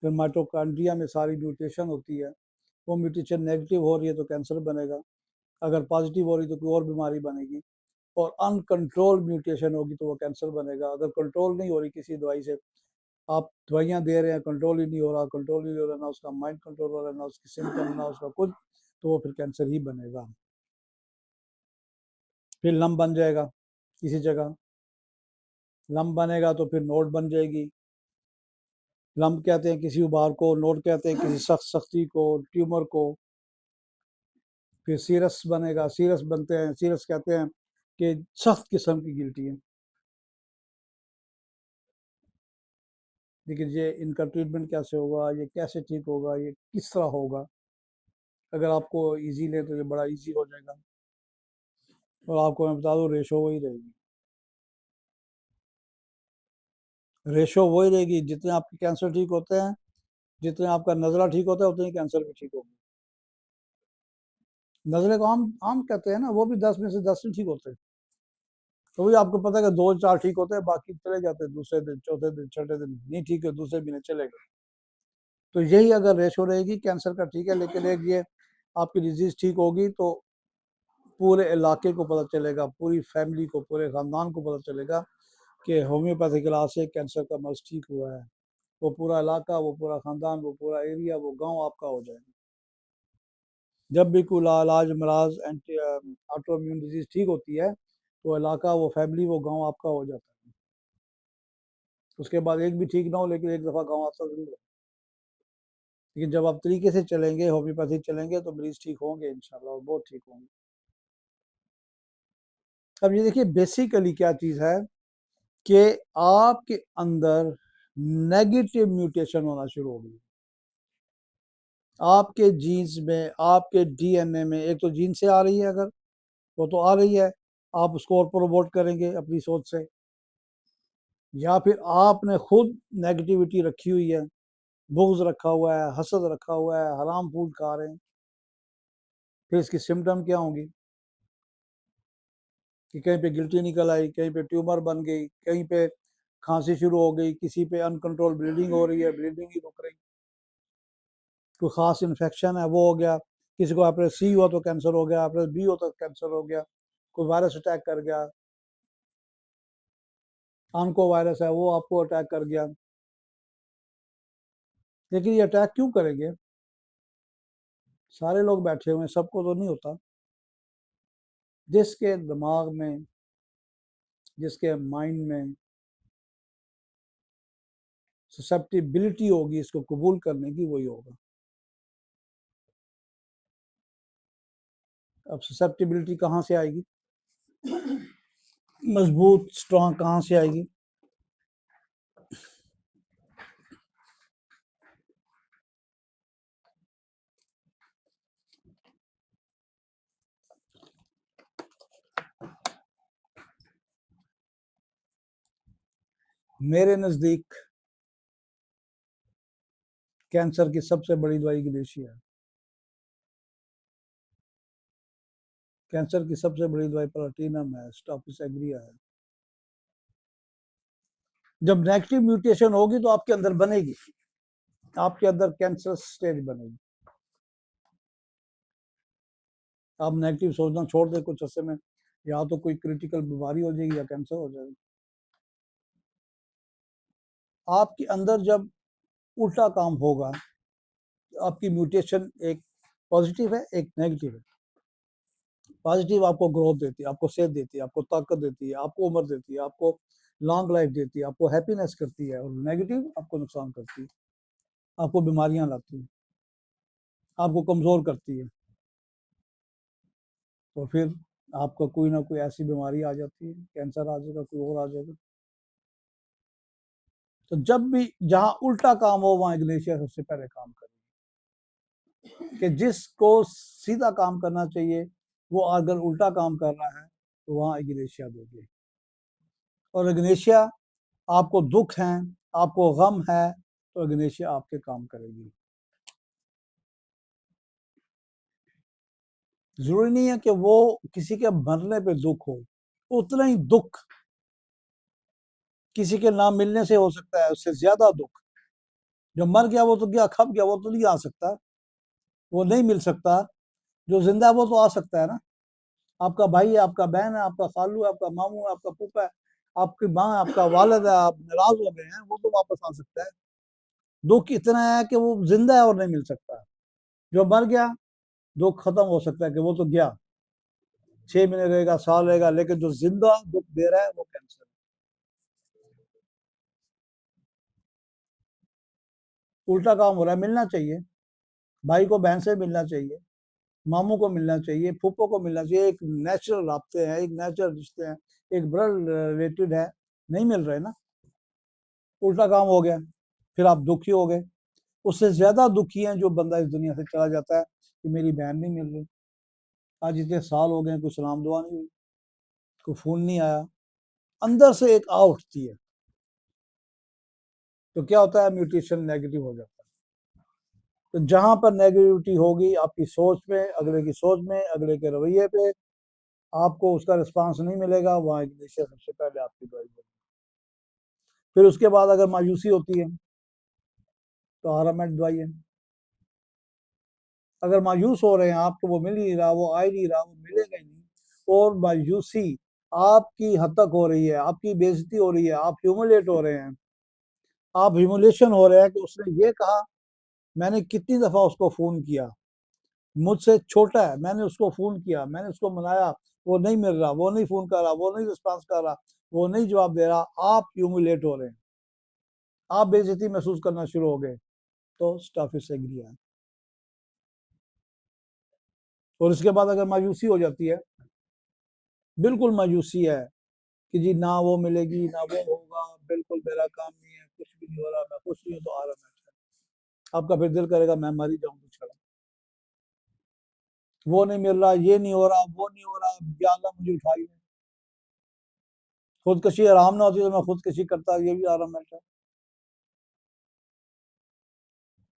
फिर माइटोकॉन्ड्रिया में सारी म्यूटेशन होती है। वो म्यूटेशन नेगेटिव हो रही है तो कैंसर बनेगा, अगर पॉजिटिव हो रही तो कोई और बीमारी बनेगी। और अनकंट्रोल म्यूटेशन होगी तो वो कैंसर बनेगा। अगर कंट्रोल नहीं हो रही किसी दवाई से, आप दवाइयाँ दे रहे हैं, कंट्रोल ही नहीं हो रहा, कंट्रोल ही नहीं हो रहा, ना उसका माइंड कंट्रोल हो रहा है, ना उसकी सिम्टम, ना उसका कुछ, तो वो फिर कैंसर ही बनेगा। फिर लम बन जाएगा किसी जगह, लम बनेगा तो फिर नोड बन जाएगी। लम्ब कहते हैं किसी उभार को, नोड कहते हैं किसी सख्ती को, ट्यूमर को। फिर सीरस बनेगा, सीरस बनते हैं, सीरस कहते हैं कि सख्त किस्म की गिल्टी है। लेकिन ये इनका ट्रीटमेंट कैसे होगा, ये कैसे ठीक होगा, ये किस तरह होगा, अगर आपको इजी ले तो ये बड़ा इजी हो जाएगा। और आपको मैं बता दूं रेशो वही रहेगी, रेशो वही रहेगी। जितने आपके कैंसर ठीक होते हैं, जितने आपका नजला ठीक होता है, उतने ही कैंसर भी ठीक होगा। नजले को आम आम कहते हैं ना, वो भी 10 में से 10 ही ठीक होते हैं। तो वही आपको पता है कि 2-4 ठीक होते हैं, बाकी चले जाते हैं, दूसरे दिन, चौथे दिन, छठे दिन नहीं ठीक है, दूसरे महीने चलेगा। तो यही अगर रेशो रहेगी कैंसर का, ठीक है। लेकिन एक ये आपकी डिजीज ठीक होगी तो पूरे इलाके को पता चलेगा, पूरी फैमिली को, पूरे खानदान को पता चलेगा कि होम्योपैथिक इलाज से कैंसर का मर्ज ठीक हुआ है। वो पूरा इलाका, वो पूरा खानदान, वो पूरा एरिया, वो गांव आपका हो जाएगा। जब भी कोई इलाज मराज एंटी ऑटो इम्यून डिजीज ठीक होती है तो इलाका, वो फैमिली, वो गांव आपका हो जाता है। उसके बाद एक भी ठीक ना हो, लेकिन एक दफ़ा गाँव आता ज़रूर है। लेकिन जब आप तरीके से चलेंगे, होम्योपैथी चलेंगे, तो मरीज़ ठीक होंगे इंशाल्लाह, और बहुत ठीक होंगे। अब ये देखिए बेसिकली क्या चीज़ है कि आपके अंदर नेगेटिव म्यूटेशन होना शुरू हो गई। आपके जीन्स में, आपके डीएनए में, एक तो जीन से आ रही है, अगर वो तो आ रही है, आप उसको और प्रमोट करेंगे अपनी सोच से, या फिर आपने खुद नेगेटिविटी रखी हुई है, बुग़्ज़ रखा हुआ है, हसद रखा हुआ है, हराम फूड खा रहे हैं। फिर इसकी सिम्पटम क्या होंगी कि कहीं पे गिल्टी निकल आई, कहीं पे ट्यूमर बन गई, कहीं पे खांसी शुरू हो गई, किसी पे अनकंट्रोल ब्लीडिंग हो रही है, ब्लीडिंग ही रुक रही, कोई ख़ास इन्फेक्शन है वो हो गया, किसी को हेपेटाइटिस सी हुआ तो कैंसर हो गया, हेपेटाइटिस बी हो तो कैंसर हो गया, कोई वायरस अटैक कर गया, ऑन्को वायरस है वो आपको अटैक कर गया। लेकिन ये अटैक क्यों करेंगे? सारे लोग बैठे हुए हैं, सबको तो नहीं होता। जिसके दिमाग में, जिसके माइंड में ससेप्टिबिलिटी होगी इसको कबूल करने की, वही होगा। अब ससेप्टिबिलिटी कहाँ से आएगी? मजबूत स्ट्रॉन्ग कहाँ से आएगी? मेरे नज़दीक कैंसर की सबसे बड़ी दवाई ग्लेशिया है। कैंसर की सबसे बड़ी दवाई प्लाटिनम है, स्टॉपिस एग्रिया है। जब नेगेटिव म्यूटेशन होगी तो आपके अंदर बनेगी, आपके अंदर कैंसर स्टेज बनेगी। आप नेगेटिव सोचना छोड़ दें कुछ अर्से में, या तो कोई क्रिटिकल बीमारी हो जाएगी या कैंसर हो जाएगा। आपके अंदर जब उल्टा काम होगा, आपकी म्यूटेशन एक पॉजिटिव है, एक नेगेटिव है। पॉजिटिव आपको ग्रोथ देती है, आपको सेहत देती है, आपको ताकत देती है, आपको उम्र देती है, आपको लॉन्ग लाइफ देती है, आपको हैप्पीनेस करती है। और नेगेटिव आपको नुकसान करती है, आपको बीमारियां लाती है, आपको कमज़ोर करती है। तो फिर आपको कोई ना कोई ऐसी बीमारी आ जाती है, कैंसर आ जाएगा, कोई और आ जाएगा। तो जब भी जहाँ उल्टा काम हो, वहाँ इग्लेशिया सबसे पहले काम करेगी, कि जिसको सीधा काम करना चाहिए वो अगर उल्टा काम कर रहा है तो वहाँ इग्लेशिया देगी। और इग्लेशिया, आपको दुख है, आपको गम है, तो इग्लेशिया आपके काम करेगी। जरूरी नहीं है कि वो किसी के मरने पे दुख हो, उतना ही दुख किसी के ना मिलने से हो सकता है, उससे ज्यादा दुख। जो मर गया वो तो गया, खप गया वो तो नहीं आ सकता, वो नहीं मिल सकता। जो जिंदा है वो तो आ सकता है ना। आपका भाई है, आपका बहन है, आपका खालू है, आपका मामू है, आपका फूफा है, आपकी माँ है, आपका वालिद है, आप नाराज हो गए हैं, वो तो वापस आ सकता है। दुख इतना है कि वो जिंदा है और नहीं मिल सकता। जो मर गया, दुख खत्म हो सकता है कि वो तो गया, 6 महीने रहेगा, साल रहेगा, लेकिन जो जिंदा दुख दे रहा है वो कैंसर। उल्टा काम हो रहा है, मिलना चाहिए, भाई को बहन से मिलना चाहिए, मामू को मिलना चाहिए, फूफो को मिलना चाहिए, एक नेचुरल राब्ते हैं, एक नेचुरल रिश्ते हैं, एक ब्लड रिलेटेड है, नहीं मिल रहे ना, उल्टा काम हो गया, फिर आप दुखी हो गए। उससे ज्यादा दुखी हैं जो बंदा इस दुनिया से चला जाता है कि मेरी बहन नहीं मिल रही, आज इतने साल हो गए, कोई सलाम दुआ नहीं हुई, कोई फोन नहीं आया, अंदर से एक आ उठती है। तो क्या होता है, म्यूटेशन नेगेटिव हो जाता है। तो जहां पर नेगेटिविटी होगी आपकी सोच में, अगले की सोच में, अगले के रवैये पे, आपको उसका रिस्पांस नहीं मिलेगा, वहाँ इग्लेशिया सबसे पहले आपकी दवाई देगी। फिर उसके बाद अगर मायूसी होती है तो आरामेड दवाई है। अगर मायूस हो रहे हैं आप, तो वो मिल ही नहीं रहा, वो आ ही नहीं रहा, वो मिलेगा ही नहीं, और मायूसी आपकी हद तक हो रही है, आपकी बेइज्जती हो रही है, आप ह्यूमिलेट हो रहे हैं, आप ह्यूमिलेशन हो रहे हैं कि उसने ये कहा, मैंने कितनी दफा उसको फोन किया, मुझसे छोटा है, मैंने उसको फोन किया, मैंने उसको मनाया, वो नहीं मिल रहा, वो नहीं फोन कर रहा, वो नहीं रिस्पॉन्स कर रहा, वो नहीं जवाब दे रहा, आप ह्यूमिलेट हो रहे हैं। आप बेइज्जती महसूस करना शुरू हो गए, तो स्टाफिस एग्रिया। और इसके बाद अगर मायूसी हो जाती है, बिल्कुल मायूसी है कि जी ना वो मिलेगी ना वो होगा, बिल्कुल मेरा काम नहीं है, कुछ भी नहीं हो रहा, मैं खुश नहीं हूँ, तो आराम है, आपका फिर दिल करेगा मैं मर ही जाऊं तो छोड़ा, वो नहीं मिल रहा, ये नहीं हो रहा, वो नहीं हो रहा, या अल्लाह मुझे उठाई ले। खुदकशी आराम ना होती तो मैं खुदकशी करता, ये भी आराम है।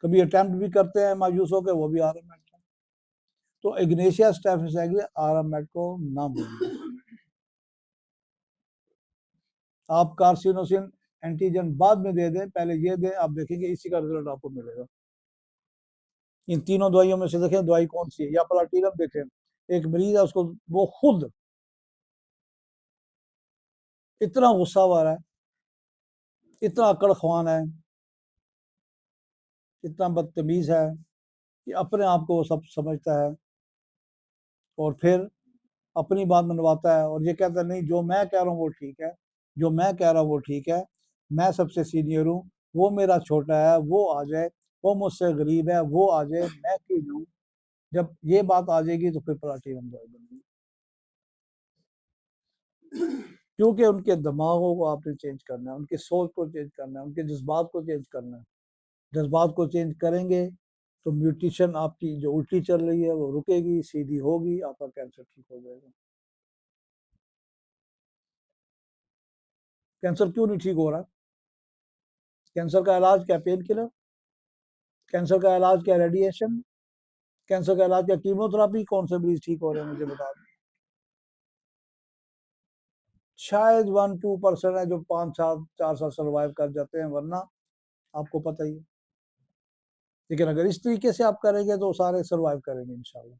कभी अटेम्प्ट भी करते हैं मायूस होकर, वो भी आराम है। तो इग्नेशिया स्टाफिस एग्री आराम को ना भूलिए। आप कार्सिनोसिन एंटीजन बाद में दे दें, पहले ये दें, आप देखेंगे इसी का रिजल्ट आपको मिलेगा। इन तीनों दवाइयों में से देखें दवाई कौन सी है, या प्लाटिनम देखें, एक मरीज है उसको वो खुद इतना गुस्सा आ रहा है, इतना अकड़ ख्वान है, इतना बदतमीज है कि अपने आप को वो सब समझता है, और फिर अपनी बात मनवाता है और ये कहता है नहीं जो मैं कह रहा हूँ वो ठीक है, जो मैं कह रहा हूँ वो ठीक है, मैं सबसे सीनियर हूँ, वो मेरा छोटा है, वो आ जाए, वो मुझसे गरीब है, वो आ जाए, मैं क्यों जाऊँ। जब ये बात आ जाएगी तो फिर प्लाटिनम दवाई बनेगी, क्योंकि उनके दिमागों को आपने चेंज करना है, उनकी सोच को चेंज करना है, उनके जज्बात को चेंज करना है। जज्बात को चेंज करेंगे तो म्यूटेशन आपकी जो उल्टी चल रही है वो रुकेगी, सीधी होगी, आपका कैंसर ठीक हो जाएगा। कैंसर क्यों नहीं ठीक हो रहा? कैंसर का इलाज क्या? Pain killer? कैंसर का इलाज क्या? रेडिएशन? कैंसर का इलाज क्या? कीमोथेरापी? कौन से मरीज ठीक हो रहे हैं मुझे बता दें। शायद 1-2% है जो 5 साल 4 साल सर्वाइव कर जाते हैं, वरना आपको पता ही है। लेकिन अगर इस तरीके से आप करेंगे तो सारे सर्वाइव करेंगे इंशाल्लाह।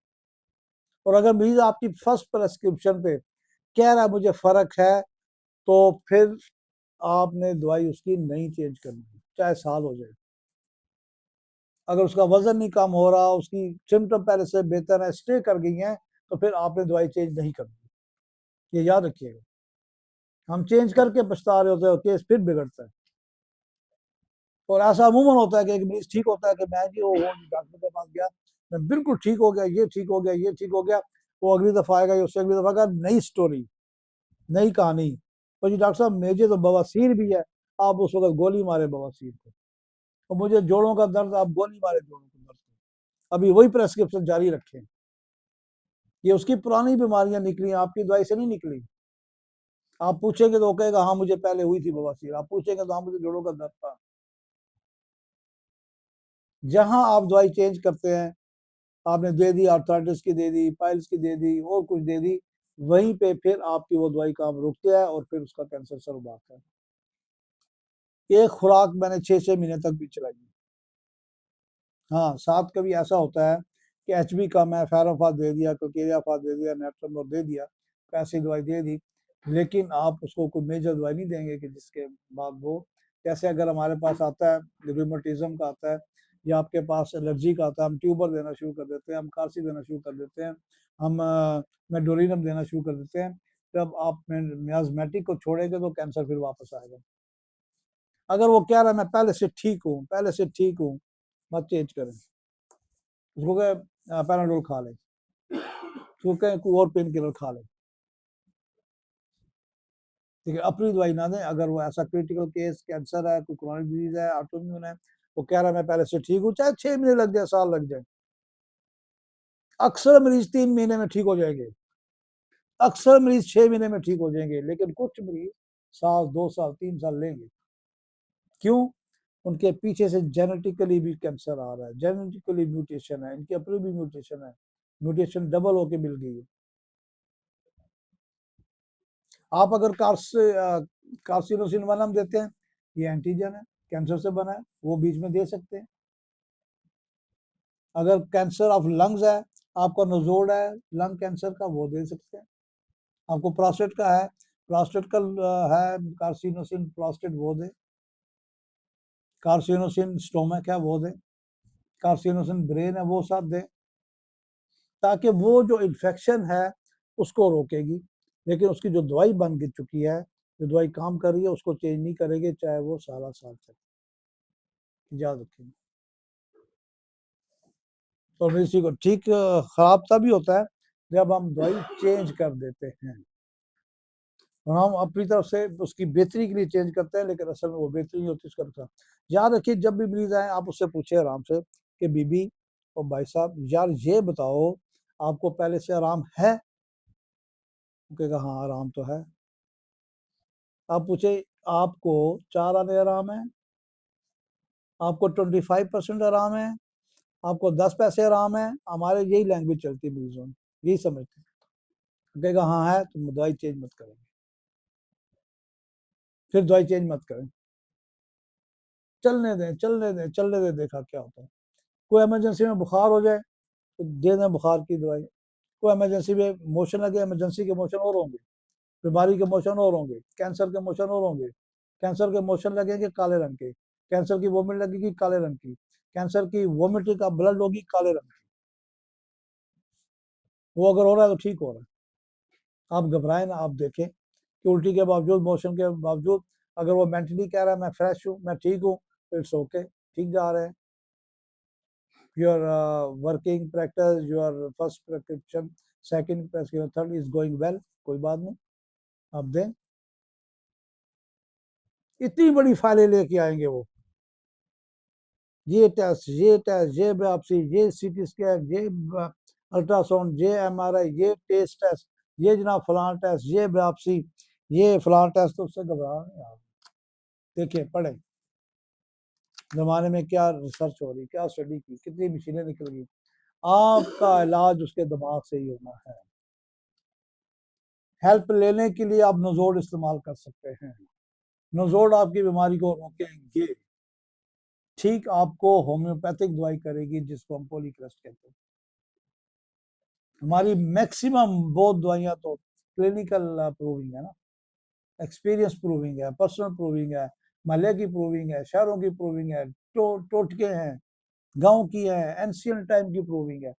और अगर मरीज आपकी फर्स्ट प्रेस्क्रिप्शन पे कह रहा है मुझे फर्क है, तो फिर आपने दवाई उसकी नहीं चेंज करनी, चाहे साल हो जाए। अगर उसका वजन नहीं कम हो रहा, उसकी सिम्टम पहले से बेहतर है, स्टे कर गई हैं, तो फिर आपने दवाई चेंज नहीं करनी, ये याद रखिएगा। हम चेंज करके पछता रहे होते हैं, केस फिर बिगड़ता है। और ऐसा अमूमन होता है कि एक मरीज ठीक होता है कि मैं जी वो डॉक्टर के पास गया, मैं बिल्कुल ठीक हो गया, ये ठीक हो गया, ये ठीक हो गया, वो अगली दफा आएगा, उससे अगली दफा का नई स्टोरी, नई कहानी। तो जी डॉक्टर साहब मुझे तो बवासीर भी है, आप उस वक्त गोली मारे बवासीर को, और मुझे जोड़ों का दर्द, आप गोली मारे जोड़ों का दर्द, अभी वही प्रेस्क्रिप्शन जारी रखें। ये उसकी पुरानी बीमारियां निकली, आपकी दवाई से नहीं निकली। आप पूछेंगे तो वो कहेगा हाँ मुझे पहले हुई थी बवासीर, आप पूछेंगे तो हाँ मुझे जोड़ों का दर्द था। जहां आप दवाई चेंज करते हैं, आपने दे दी आर्थराइटिस की, दे दी पाइल्स की, दे दी और कुछ दे दी, वहीं पे फिर आपकी वो दवाई काम रुकता है और फिर उसका कैंसर सर उभारता है। एक खुराक मैंने 6-6 महीने तक भी चलाई। हाँ, साथ कभी ऐसा होता है कि एचबी कम है, फेरोफास दे दिया, कोकेरियाफास दे दिया, नेट्रमोर दे दिया, ऐसी दवाई दे दी, लेकिन आप उसको कोई मेजर दवाई नहीं देंगे कि जिसके बाद वो, जैसे अगर हमारे पास आता है रिमेटिज्म का आता है, या आपके पास एलर्जी का आता है, हम ट्यूबर देना शुरू कर देते हैं, हम कार्सी देना शुरू कर देते हैं, हम मेडोरिनम देना शुरू कर देते हैं। जब आप मियाजमेटिक को छोड़ेंगे तो कैंसर फिर वापस आएगा। अगर वो कह रहा है मैं पहले से ठीक हूँ, पहले से ठीक हूँ, मत चेंज करें। उसको कहे पैराडोल खा ले, उसको कहे कोई और पेन किलर खा ले, ठीक है, अपनी दवाई ना दें। अगर वो ऐसा क्रिटिकल केस, कैंसर है, कोई क्रोनिक डिजीज है, ऑटोइम्यून है, वो कह रहा है मैं पहले से ठीक हूँ, चाहे 6 महीने लग जाए, साल लग जाए, अक्सर मरीज 3 महीने में ठीक हो जाएंगे, अक्सर मरीज 6 महीने में ठीक हो जाएंगे, लेकिन कुछ मरीज साल, 2 साल, 3 साल लेंगे। क्यों? उनके पीछे से जेनेटिकली भी कैंसर आ रहा है, जेनेटिकली म्यूटेशन है, इनकी अपनी भी म्यूटेशन है, म्यूटेशन डबल होके मिल गई है। आप अगर कार्सिनोसिन वनम देते हैं, ये एंटीजन है, कैंसर से बना है, वो बीच में दे सकते हैं। अगर कैंसर ऑफ लंग्स है, आपका नोजोड है लंग कैंसर का, वो दे सकते हैं। आपको प्रोस्टेट का है, प्रोस्टेट का है कार्सिनोसिन प्रोस्टेट, वो दे। कार्सिनोसिन स्टोमक है, वो दे। कार्सिनोसिन ब्रेन है, वो सब दे, ताकि वो जो इन्फेक्शन है उसको रोकेगी। लेकिन उसकी जो दवाई बन चुकी है, जो दवाई काम कर रही है, उसको चेंज नहीं करेगी, चाहे वो सारा साल चले। याद रखिए। और मिर्ची को ठीक खराब तभी होता है जब हम दवाई चेंज कर देते हैं, और हम अपनी तरफ से उसकी बेहतरी के लिए चेंज करते हैं, लेकिन असल में वो बेहतरी नहीं होती उसका नुकसान। याद रखिए, जब भी मरीज आए आप उससे पूछे आराम से कि बीबी और भाई साहब यार ये बताओ आपको पहले से आराम है? वो कहेगा हाँ आराम तो है। आप पूछे आपको 4 आने आराम है, आपको 25% आराम है, आपको 10 पैसे आराम है? हमारे यही लैंग्वेज चलती है मरीजों में, यही समझते हैं। कहेगा हाँ है तो दवाई चेंज मत करेंगे, फिर दवाई चेंज मत करें, चलने दें चलने दें चलने दें, देखा क्या होता है। कोई इमरजेंसी में बुखार हो जाए तो दे दें बुखार की दवाई, कोई इमरजेंसी में मोशन लगे, इमरजेंसी के मोशन और होंगे, बीमारी के मोशन और होंगे, कैंसर के मोशन और होंगे, कैंसर के मोशन लगेंगे काले रंग के, कैंसर की वोमिट लगेगी काले रंग की, कैंसर की वोमिट का ब्लड होगी काले रंग की। वो अगर हो रहा है तो ठीक हो रहा है, आप घबराएं ना, आप देखें कि उल्टी के बावजूद, मोशन के बावजूद, अगर वो मेंटली कह रहा है मैं फ्रेश हूँ, मैं ठीक हूँ, तो इट्स ओके, ठीक जा रहे हैं। your working practice, your first prescription, second prescription, third is going well, कोई बात नहीं, आप दें। इतनी बड़ी फाइलें लेके आएंगे वो, ये टेस्ट, ये बायोप्सी, ये सीटी स्कैन, ये अल्ट्रासाउंड, ये एमआरआई, ये टेस्ट, ये जनाब फलान टेस्ट, ये बायोप्सी, ये फलान टेस्ट, तो उससे घबरा नहीं आप। देखिए पढ़े जमाने में क्या रिसर्च हो रही, क्या स्टडी की, कितनी मशीनें निकल गई। आपका इलाज उसके दिमाग से ही होना है। हेल्प लेने के लिए आप नजोड़ इस्तेमाल कर सकते हैं, नजोड़ आपकी बीमारी को रोकेंगे, ठीक आपको होम्योपैथिक दवाई करेगी जिसको हम पॉलीक्रस्ट कहते हैं। हमारी मैक्सिमम बहुत दवाइयां तो क्लिनिकल प्रूविंग है ना, एक्सपीरियंस प्रूविंग है, पर्सनल प्रूविंग है, महल्ले की प्रूविंग है, शहरों की प्रूविंग है, टोटके हैं, गांव की है, एंशियंट टाइम की प्रूविंग है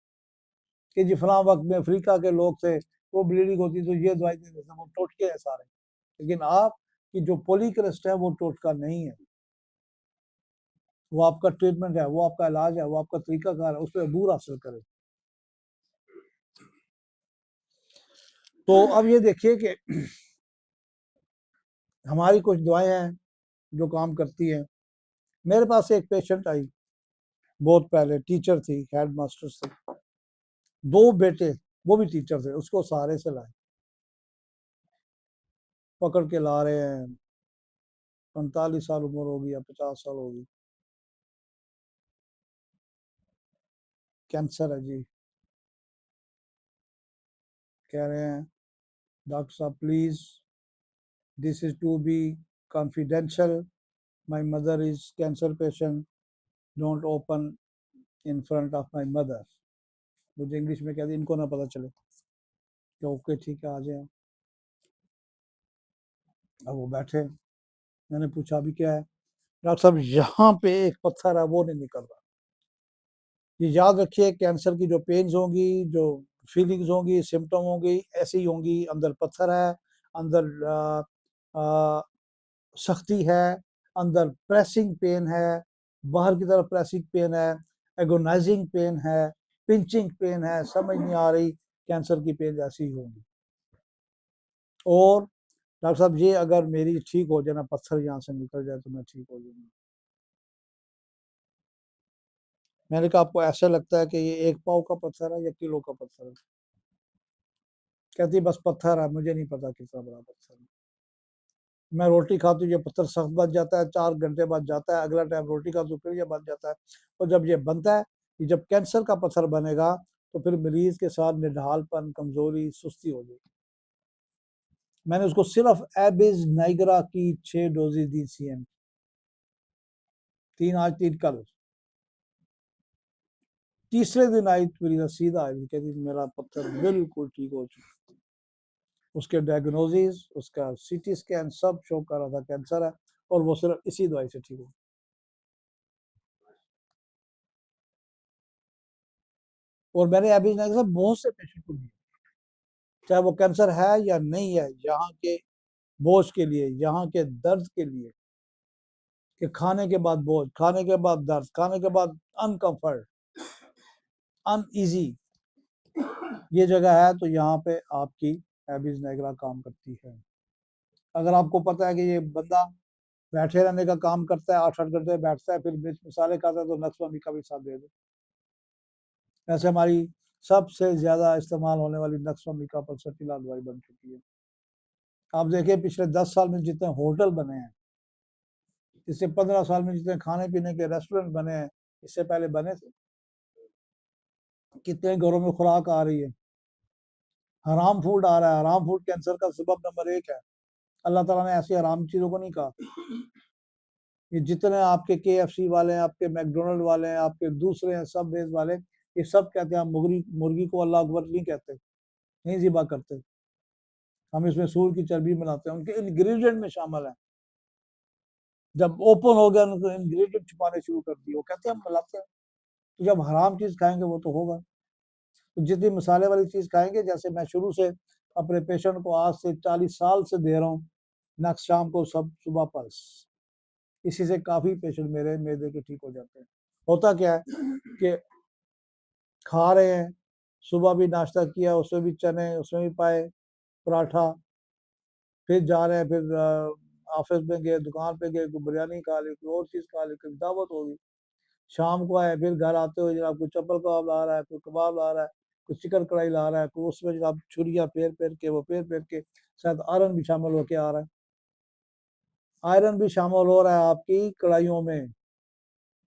कि जी फलां वक्त में अफ्रीका के लोग थे, वो ब्लीडिंग होती तो ये दवाई देते थे, वो टोटके हैं सारे। लेकिन आप की जो पॉलीक्रस्ट है वो टोटका नहीं है, वो आपका ट्रीटमेंट है, वो आपका इलाज है, वो आपका तरीकाकार है, उस पर अबूर हासिल करें। तो अब ये देखिए कि हमारी कुछ दवाएं हैं जो काम करती हैं। मेरे पास एक पेशेंट आई बहुत पहले, टीचर थी, हेड मास्टर थी, 2 बेटे, वो भी टीचर थे, उसको सहारे से लाए, पकड़ के ला रहे हैं, 45 साल उम्र होगी या 50 साल होगी, कैंसर है जी। कह रहे हैं डॉक्टर साहब please this is to be confidential, my mother is cancer patient, don't open in front of my mother. मुझे इंग्लिश में कह दी, इनको ना पता चले। कि ओके ठीक है आ जाए। अब वो बैठे, मैंने पूछा अभी क्या है? डॉक्टर साहब यहाँ पे एक पत्थर है वो नहीं निकल रहा। ये याद रखिए, कैंसर की जो पेन्स होंगी, जो फीलिंग्स होंगी, सिम्टम होंगी, ऐसी ही होंगी। अंदर पत्थर है, अंदर सख्ती है, अंदर प्रेसिंग पेन है, बाहर की तरफ प्रेसिंग पेन है, एगोनाइजिंग पेन है, पिंचिंग पेन है, समझ नहीं आ रही। कैंसर की पेन ऐसी ही होंगी। और डॉक्टर साहब ये अगर मेरी ठीक हो जाए ना, पत्थर यहाँ से निकल जाए तो मैं ठीक हो जाऊंगा। मैंने कहा आपको ऐसा लगता है कि ये 1 पाव का पत्थर है या किलो का पत्थर है? कहती बस पत्थर है, मुझे नहीं पता कितना बड़ा पत्थर है। मैं रोटी खाती हूँ, ये पत्थर सख्त बन जाता है, 4 घंटे बाद जाता है, अगला टाइम रोटी खाती हूँ फिर ये बन जाता है। और जब ये बनता है, कि जब कैंसर का पत्थर बनेगा तो फिर मरीज के साथ निढालपन, कमजोरी, सुस्ती हो जाएगी। मैंने उसको सिर्फ एबिज नाइगरा की 6 डोजेज दी CM, 3 आज 3 कल। तीसरे दिन आई तो सीधा आई, कहती मेरा पत्थर बिल्कुल ठीक हो चुका। उसके डायग्नोसिस, उसका CT स्कैन सब शो कर रहा था कैंसर है, और वो सिर्फ इसी दवाई से ठीक हो। और मैंने अभी बहुत से पेशेंट को दिया, चाहे वो कैंसर है या नहीं है, यहाँ के बोझ के लिए, यहाँ के दर्द के लिए, कि खाने के बाद बोझ, खाने के बाद दर्द, खाने के बाद अनकंफर्ट, अनईजी, ये जगह है तो यहाँ पे आपकी एबिस नेग्रा काम करती है। अगर आपको पता है कि ये बंदा बैठे रहने का काम करता है, 8-8 घंटे बैठता है, फिर मिर्च मसाले खाता है, तो नक्स वामी का भी साथ दे दो। ऐसे हमारी सबसे ज्यादा इस्तेमाल होने वाली नक्स वामी का पल्सटीला दवाई बन चुकी है। आप देखिए पिछले 10 साल में जितने होटल बने हैं, इससे 15 साल में जितने खाने पीने के रेस्टोरेंट बने हैं, इससे पहले बने थे। कितने घरों में खुराक आ रही है, हराम फूड आ रहा है। हराम फूड कैंसर का सबब नंबर 1 है। अल्लाह ताला ने ऐसी हराम चीजों को नहीं कहा। ये जितने आपके KFC वाले हैं, आपके मैकडोनल्ड वाले हैं, आपके दूसरे हैं सब वेज वाले, ये सब कहते हैं हम मुर्गी को अल्लाह अकबर नहीं कहते, नहीं ज़िबा करते, हम इसमें सूर की चर्बी बनाते हैं। उनके इंग्रेडिएंट में शामिल है। जब ओपन हो गया उनको इंग्रेडिएंट छुपाने शुरू कर दिए, वो कहते हैं हम मिलाते हैं। तो जब हराम चीज खाएंगे वो तो होगा। तो जितनी मसाले वाली चीज खाएंगे, जैसे मैं शुरू से अपने पेशेंट को आज से 40 साल से दे रहा हूँ, नेक्स्ट शाम को सब सुबह पल्स, इसी से काफी पेशेंट मेरे मैदे के ठीक हो जाते हैं। होता क्या है कि खा रहे हैं, सुबह भी नाश्ता किया, उसमें भी चने, उसमें भी पाए, पराठा, फिर जा रहे हैं, फिर ऑफिस में गए, दुकान पे गए, कोई बिरयानी खा ली, कोई और चीज खा ली, कोई दावत होगी, शाम को आए, फिर घर आते हुए जनाब कोई चप्पल कबाब ला रहा है, कोई कबाब ला रहा है, कोई चिकन कढ़ाई ला रहा है, कोई उसमें जनाब छुरियाँ फेर फेर के, वो फेर फेर के शायद आयरन भी शामिल होके आ रहा है। आयरन भी शामिल हो रहा है आपकी कढ़ाइयों में,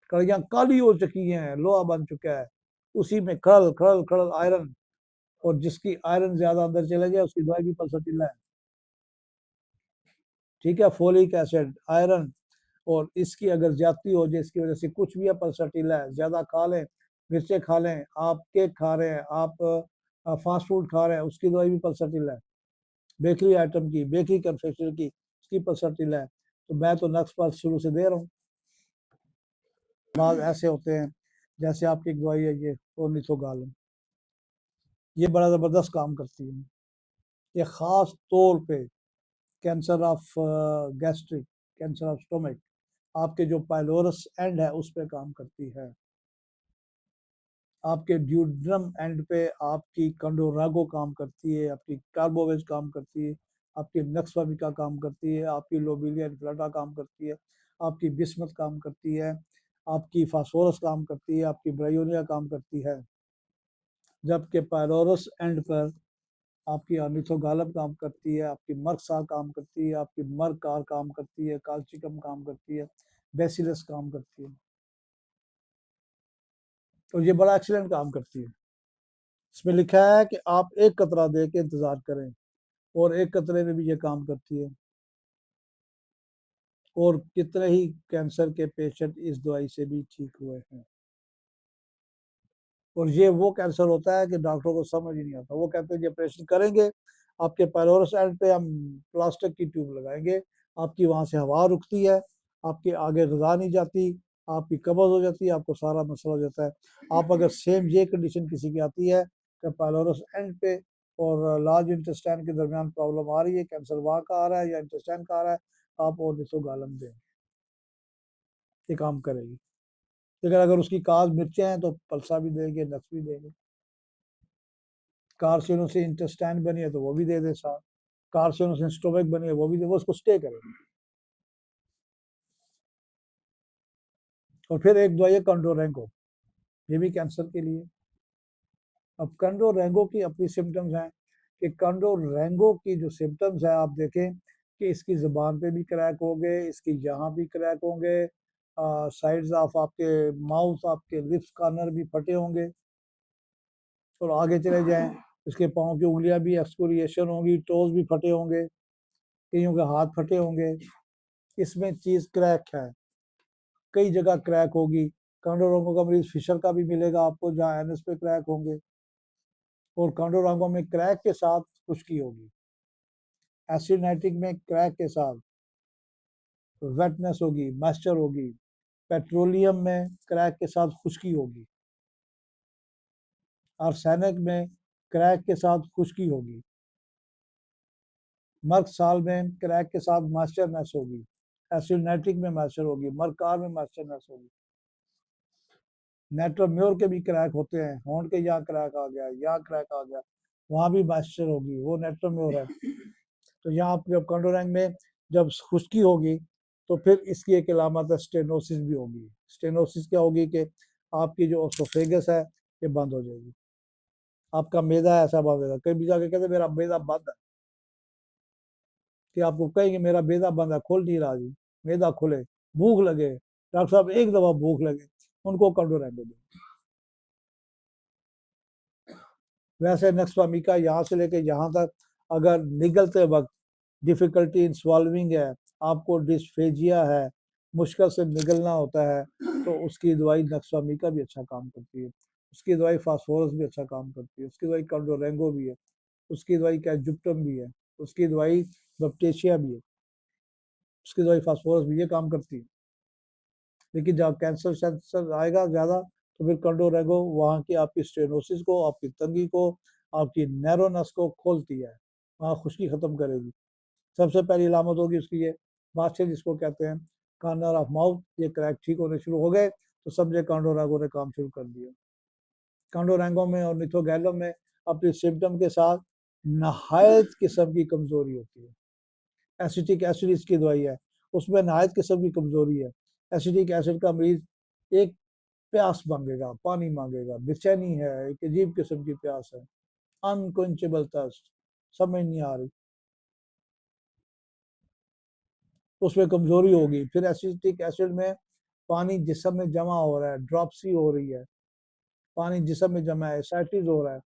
कढ़ाइयाँ काली हो चुकी हैं, लोहा बन चुका है, उसी में खड़ल खड़ल खड़ल आयरन। और जिसकी आयरन ज्यादा अंदर चले गया उसकी दवाई भी पल्सटीला है। ठीक है, फोलिक एसिड, आयरन, और इसकी अगर ज्यादती हो जाए, इसकी वजह से कुछ भी है, पल्सटीला है। ज्यादा खा लें, मिर्चें खा लें, आप केक खा रहे हैं, आप फास्ट फूड खा रहे हैं, उसकी दवाई भी पल्सटीला है। बेकरी आइटम की, बेकरी कन्फेक्शनरी की, उसकी पल्सटीला है। तो मैं तो नक्स पल्स शुरू से दे रहा हूँ। बाद ऐसे होते हैं, जैसे आपकी एक दवाई है ये ओर्निथोगाल, ये बड़ा जबरदस्त काम करती है। ये खास तौर पे cancer of gastric, cancer of stomach, आपके जो पाइलोरस एंड है उस पे काम करती है। आपके ड्यूड्रम एंड पे आपकी कंडोरागो काम करती है, आपकी कार्बोवेज काम करती है, आपकी नक्सवामिका काम करती है, आपकी लोबिलिया इन्फ्लाटा काम करती है, आपकी बिस्मत काम करती है, आपकी फास्फोरस काम करती है, आपकी ब्रायोनिया काम करती है। जबकि पाइलोरस एंड पर आपकी ऑर्निथोगालम काम करती है, आपकी मर्कसा काम करती है, आपकी मर्कार काम करती है, काल्चिकम काम करती है, बेसिलस काम करती है। तो ये बड़ा एक्सीलेंट काम करती है। इसमें लिखा है कि आप एक कतरा दे के इंतजार करें, और एक कतरे में भी ये काम करती है। और कितने ही कैंसर के पेशेंट इस दवाई से भी ठीक हुए हैं। और ये वो कैंसर होता है कि डॉक्टरों को समझ ही नहीं आता। वो कहते हैं कि ऑपरेशन करेंगे, आपके पाइलोरस एंड पे हम प्लास्टिक की ट्यूब लगाएंगे, आपकी वहां से हवा रुकती है, आपके आगे गजा नहीं जाती, आपकी कब्ज हो जाती है, आपको सारा मसला हो जाता है। आप अगर सेम ये कंडीशन किसी की आती है कि पाइलोरस एंड पे और लार्ज इंटेस्टाइन के दरमियान प्रॉब्लम आ रही है, कैंसर वहाँ का आ रहा है या इंटेस्टाइन का आ रहा है, आप और निसोगालम दें, ये काम करेगी। लेकिन अगर उसकी काज मिर्चें हैं तो पल्सा भी देंगे, नक्स भी देंगे। कार्सिनो से इंटेस्टाइन बनी है तो वो भी दे दे साथ, कार्सिनो से स्टोमक बनी है वो भी दे, वो उसको स्टे करेंगे। और फिर एक दवाई है कंडोरेंको, ये भी कैंसर के लिए। अब कंडोरेंको की अपनी सिम्टम्स हैं कि कंडोरेंको की जो सिम्टम्स है, आप देखें कि इसकी जुबान पे भी क्रैक होंगे, इसकी यहाँ भी क्रैक होंगे, साइड्स ऑफ आपके माउथ, आपके लिप्स कॉर्नर भी फटे होंगे। और आगे चले जाएं, इसके पाँव की उंगलियां भी एक्सकोरिएशन होंगी, टोज भी फटे होंगे, कईयों के हाथ फटे होंगे। इसमें चीज क्रैक है, कई जगह क्रैक होगी। कांडोरोंगो का मरीज फिशर का भी मिलेगा आपको, जहाँ एनएस पे क्रैक होंगे। और कांडोरोंगो में क्रैक के साथ खुश्की होगी, एसिडनेटिक में क्रैक के साथ वेटनेस होगी, मॉइस्चर होगी, पेट्रोलियम में क्रैक के साथ खुश्की होगी, आर्सेनिक में क्रैक के साथ खुश्की होगी, मर्क साल में क्रैक के साथ मॉइस्चरनेस होगी, एसिडनेटिक में मॉइस्चर होगी, मरकार में मॉइस्चरनेस होगी। नेट्रोम्योर के भी क्रैक होते हैं, होंठ के यहाँ क्रैक आ गया, यहाँ क्रैक आ गया, वहां भी मॉइस्चर होगी, वो नेट्रोम्योर है। तो यहाँ जब कंडोरैंग में जब खुश्की होगी तो फिर इसकी एक अलामत है स्टेनोसिस भी होगी। स्टेनोसिस क्या होगी कि आपकी जो ओसोफेगस है ये बंद हो जाएगी, आपका मैदा ऐसा बंद हो जाएगा। कई भी जाके कहते मेरा मैदा बंद है, कि आपको कहेंगे मेरा मैदा बंद है, खोल नहीं रहा जी, मैदा खुले, भूख लगे, डॉक्टर साहब एक दफा भूख लगे, उनको कंडोरैंग दे। वैसे नेक्स्टवामिका यहाँ से लेके यहाँ तक अगर निगलते वक्त डिफिकल्टी इन स्वॉल्विंग है, आपको डिस्फेजिया है, मुश्किल से निगलना होता है, तो उसकी दवाई नेक्स्टवामिका भी अच्छा काम करती है, उसकी दवाई फास्फोरस भी अच्छा काम करती है, उसकी दवाई कंडोरेंगो भी है, उसकी दवाई कैजुप्टम भी है, उसकी दवाई बप्टेशिया भी है, उसकी दवाई फास्फोरस भी ये काम करती है। लेकिन जब कैंसर शैंसर आएगा ज़्यादा तो फिर कंडोरेगो वहाँ की आपकी स्टेनोसिस को, आपकी तंगी को, आपकी नैरोनस को खोलती है, वहाँ खुश्की ख़त्म करेगी। सबसे पहली अलामत होगी उसकी ये बादशाह जिसको कहते हैं कॉर्नर ऑफ माउथ, ये क्रैक ठीक होने शुरू हो गए तो समझे कांडोरेगो ने काम शुरू कर दिया। कांडोरेंगो में और निथोगैलो में अपने सिम्टम के साथ नहायत किस्म की कमजोरी होती है। एसिटिक एसिड इसकी दवाई है, उसमें नहायत किस्म की कमजोरी है। एसिटिक एसिड का मरीज एक प्यास मांगेगा, पानी मांगेगा, बेचैनी है, एक अजीब किस्म की प्यास है, अनक्वेंचेबल थर्स्ट, समझ नहीं आ रही, उसमें कमजोरी होगी। फिर एसिटिक एसिड में पानी जिस्म में जमा हो रहा है, ड्रॉपसी हो रही है, पानी जिस्म में जमा है, एसाइटिस हो रहा है,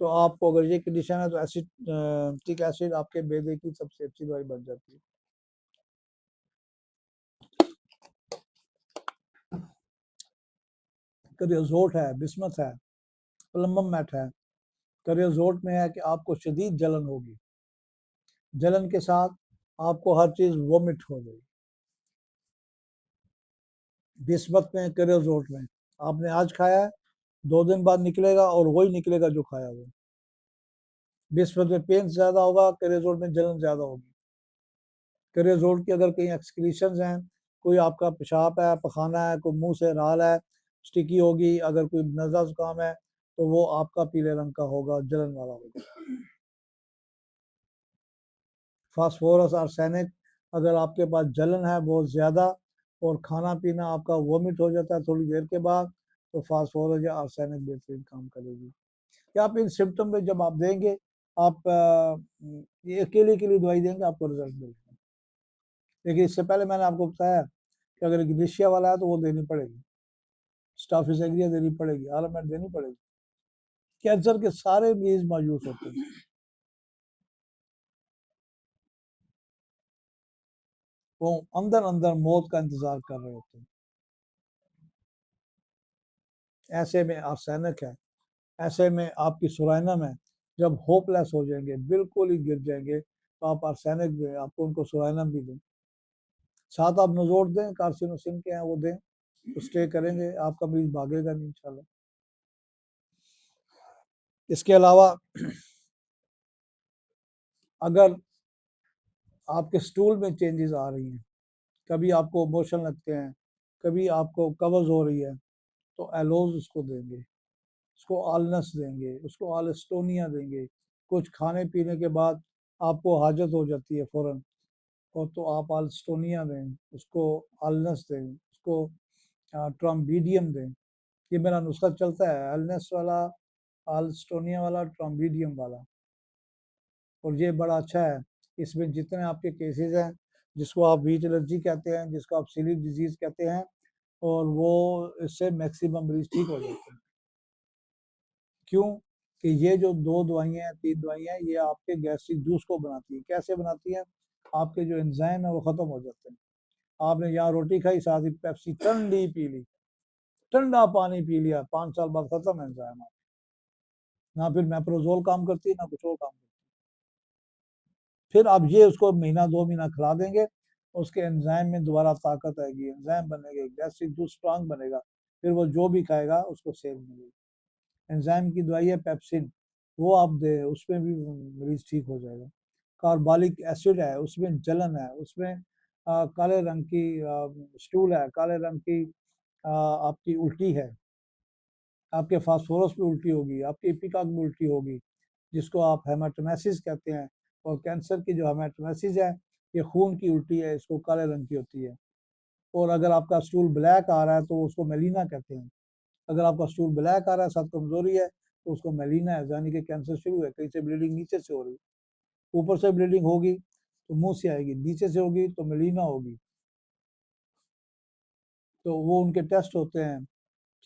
तो आपको अगर ये कंडीशन है तो एसिटिक एसिड आपके बेदे की सबसे अच्छी दवाई बन जाती है। करियोजोट है, बिस्मथ है, प्लम्बम मैट है। करियोजोट में है कि आपको शदीद जलन होगी, जलन के साथ आपको हर चीज वोमिट हो जाएगी। बिस्मथ में, करियोजोट में आपने आज खाया है, 2 दिन बाद निकलेगा और वही निकलेगा जो खाया वो। बिस्मथ में पेन ज्यादा होगा, करियोजोट में जलन ज्यादा होगी। करियोजोट की अगर कहीं एक्सक्रीशन हैं, कोई आपका पेशाब है, पखाना है, कोई मुंह से राल है, स्टिकी होगी, अगर कोई नज़ला जुकाम है तो वो आपका पीले रंग का होगा, जलन वाला होगा। फास्फोरस आर्सेनिक, अगर आपके पास जलन है बहुत ज़्यादा और खाना पीना आपका वोमिट हो जाता है थोड़ी देर के बाद, तो फास्फोरस या आर्सेनिक बेहतरीन काम करेगी। या आप इन सिम्टम में जब आप देंगे, आप ये अकेले के लिए दवाई देंगे आपको रिजल्ट मिलेगा। लेकिन इससे पहले मैंने आपको बताया कि अगर ग्लेशिया वाला है तो वो देनी पड़ेगी, स्टाफिसेग्रिया देनी पड़ेगी, आलमेंट देनी पड़ेगी। कैंसर के सारे मरीज मायूस होते हैं, वो अंदर अंदर मौत का इंतजार कर रहे होते हैं। ऐसे में आर्सेनिक है, ऐसे में आपकी सुराइनम है, जब होपलेस हो जाएंगे, बिल्कुल ही गिर जाएंगे, तो आप आर्सेनिक दें, आपको उनको सुराइनम भी दें, साथ आप नजोर दें, कार्सिनोसिन के हैं वो दें, तो स्टे करेंगे, आपका मरीज भागेगा नहीं इंशाल्लाह। इसके अलावा अगर आपके स्टूल में चेंजेस आ रही हैं, कभी आपको मोशन लगते हैं, कभी आपको कब्ज हो रही है, तो एलोज उसको देंगे, उसको आलनस देंगे, उसको आलस्टोनिया देंगे। कुछ खाने पीने के बाद आपको हाजत हो जाती है फ़ौरन, और तो आप आलस्टोनिया दें, उसको आलनस दें, उसको ट्राम्बीडियम दें। ये मेरा नुस्खा चलता है, आलनस वाला, आलस्टोनिया वाला, ट्राम्बीडियम वाला, और ये बड़ा अच्छा है। इसमें जितने आपके केसेस हैं, जिसको आप वीट एलर्जी कहते हैं, जिसको आप सिली डिजीज कहते हैं, और वो इससे मैक्सिमम मरीज ठीक हो जाते हैं। क्यों कि ये जो 2 दवाइयाँ हैं, 3 दवाइयाँ हैं, ये आपके गैस्ट्रिक जूस को बनाती है। कैसे बनाती है? आपके जो एंजाइम है वो खत्म हो जाते हैं। आपने यहाँ रोटी खाई, साथ ही पेप्सी ठंडी पी ली, ठंडा पानी पी लिया, 5 साल बाद खत्म एंजाइम। ना फिर मेप्रोजोल काम करती है, ना कुछ और काम करती है। फिर आप ये उसको महीना 2 महीना खिला देंगे, उसके एंजाइम में दोबारा ताकत आएगी, एंजाइम बनेगा, गैस्ट्रिक जूस स्ट्रांग बनेगा, फिर वो जो भी खाएगा उसको सेल मिलेगी। एंजाइम की दवाई है पेप्सिन, वो आप दे, उसमें भी मरीज ठीक हो जाएगा। कार्बोलिक एसिड है, उसमें जलन है, उसमें काले रंग की स्टूल है, काले रंग की आपकी उल्टी है, आपके फास्फोरस में उल्टी होगी, आपकी इपिकाक में उल्टी होगी, जिसको आप हेमाटोमेसिस कहते हैं। और कैंसर की जो हेमाटोमेसिस है, ये खून की उल्टी है, इसको काले रंग की होती है। और अगर आपका स्टूल ब्लैक आ रहा है तो उसको मेलिना कहते हैं। अगर आपका स्टूल ब्लैक आ रहा है, साथ कमजोरी है, तो उसको मेलिना है, यानी कि कैंसर शुरू है। कहीं से ब्लीडिंग नीचे से हो रही, ऊपर से ब्लीडिंग होगी तो मुंह से आएगी, नीचे से होगी तो मेलिना होगी। तो वो उनके टेस्ट होते हैं,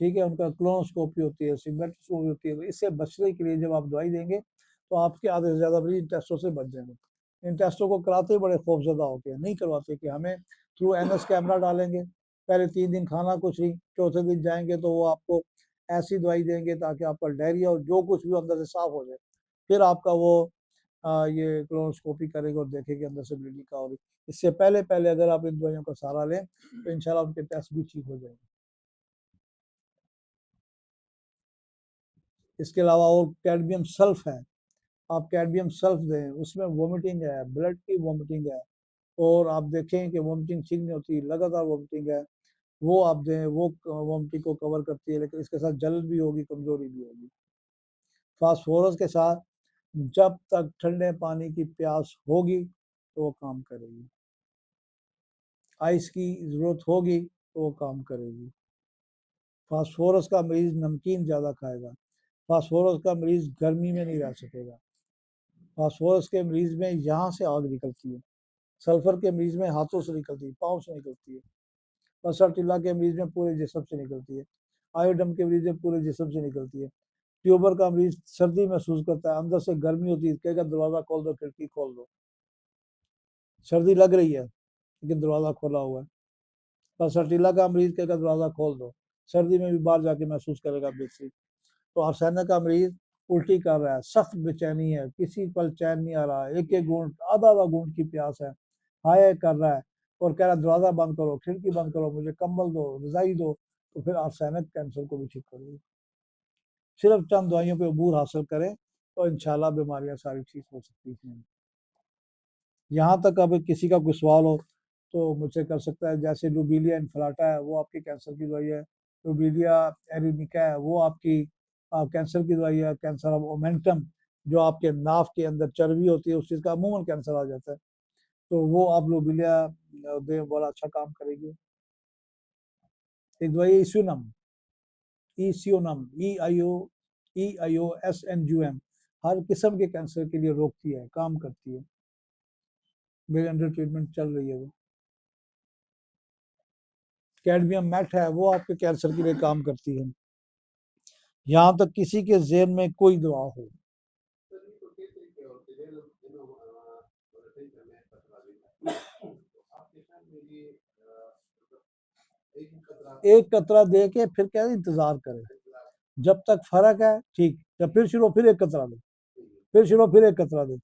ठीक है, उनका क्लोनोस्कोपी होती है, सिग्मेंटोस्कोपी होती है। तो इससे बचने के लिए जब आप दवाई देंगे तो आपके आधे से ज़्यादा मरीज इन टेस्टों से बच जाएंगे। इन टेस्टों को कराते ही बड़े खौफजदा होते हैं, नहीं करवाते कि हमें थ्रू एनएस कैमरा डालेंगे, पहले 3 दिन खाना कुछ नहीं, चौथे दिन जाएंगे तो वो आपको ऐसी दवाई देंगे ताकि आपका डायरिया और जो कुछ भी अंदर से साफ हो जाए। फिर आपका वो ये क्लोनोस्कोपी करेंगे और देखेंगे अंदर से ब्लीडिंग का हो रही। इससे पहले पहले अगर आप इन दवाइयों का सहारा लें तो इंशाल्लाह उनके टेस्ट भी ठीक हो जाएंगे। इसके अलावा और कैडमियम सल्फ है, आप कैडमियम सल्फ दें, उसमें वोमिटिंग है, ब्लड की वोमिटिंग है, और आप देखें कि वोमिटिंग ठीक नहीं होती, लगातार वोमिटिंग है, वो आप दें, वो वोमिटिंग को कवर करती है, लेकिन इसके साथ जलन भी होगी, कमजोरी भी होगी। फास्फोरस के साथ जब तक ठंडे पानी की प्यास होगी तो वो काम करेगी, आइस की जरूरत होगी तो वो काम करेगी। फास्फोरस का मरीज नमकीन ज़्यादा खाएगा, फास्फोरस का मरीज गर्मी में नहीं रह सकेगा, फास्फोरस के मरीज में यहाँ से आग निकलती है, सल्फर के मरीज में हाथों से निकलती है, पाँव से निकलती है, पसरटीला के मरीज में पूरे जिसम से निकलती है, आयोडम के मरीज में पूरे जिसम से निकलती है। ट्यूबर का मरीज सर्दी महसूस करता है, अंदर से गर्मी होती है, कहेगा दरवाजा खोल दो, खिड़की खोल दो, सर्दी लग रही है लेकिन दरवाजा खोला हुआ है। पसरटीला का मरीज कहेगा दरवाजा खोल दो, सर्दी में भी बाहर जाके महसूस करेगा बेहतरी। तो अरसेना का मरीज उल्टी कर रहा है, सख्त बेचैनी है, किसी पल चैन नहीं आ रहा है, एक एक घूंट आधा आधा घूंट की प्यास है, हाय कर रहा है और कह रहा है दरवाजा बंद करो, खिड़की बंद करो, मुझे कंबल दो, रजाई दो, तो फिर अरसेनिक कैंसर को भी ठीक करेगी। सिर्फ चंद दवाइयों पे अबूर हासिल करें तो इंशाल्लाह बीमारियां सारी ठीक हो सकती हैं। यहाँ तक अब किसी का कोई सवाल हो तो मुझसे कर सकता है। जैसे लुबीलिया इन्फ्लाटा है, वो आपकी कैंसर की दवाई है। लुबीलिया एरिनिका है, वो आपकी कैंसर की दवाई है। कैंसर ऑफ ओमेंटम, जो आपके नाफ के अंदर चर्बी होती है, उस चीज़ का अमूमन कैंसर आ जाता है, तो वो आप लुबीलिया दे, बड़ा अच्छा काम करेगी। एक दवाई है इस्यूनम, ईसीओनम, EIOSNUM, हर किस्म के कैंसर के लिए रोकती है, काम करती है, मेरे अंडर ट्रीटमेंट चल रही है वो। कैडमियम मैट है, वो आपके कैंसर के लिए काम करती है, यहाँ तक किसी के जेहन में कोई दवा हो। एक कतरा दे के फिर क्या इंतजार करें, जब तक फर्क है ठीक, जब फिर शुरू फिर एक कतरा दे, फिर शुरू फिर एक कतरा दे।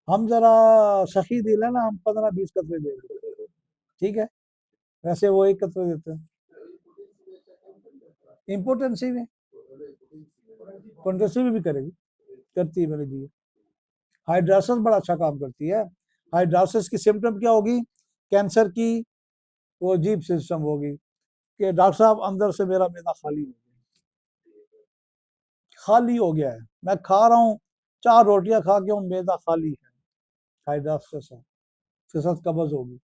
हम जरा सखी दिल है ना, हम 15-20 कतरे देंगे, ठीक है, वैसे वो एक कतरा देते हैं। इम्पोर्टेंसी में कंट्रेसिव भी करेगी, करती है मैंने दी। हाइड्रासिस बड़ा अच्छा काम करती है। हाइड्रासिस की सिम्टम क्या होगी, कैंसर की वो अजीब सिस्टम होगी कि डॉक्टर साहब अंदर से मेरा मैदा खाली हो गया है, मैं खा रहा हूँ 4 रोटियां खा के हूँ, मैदा खाली है, हाइड्रासिस है, उसके साथ कब्ज होगी।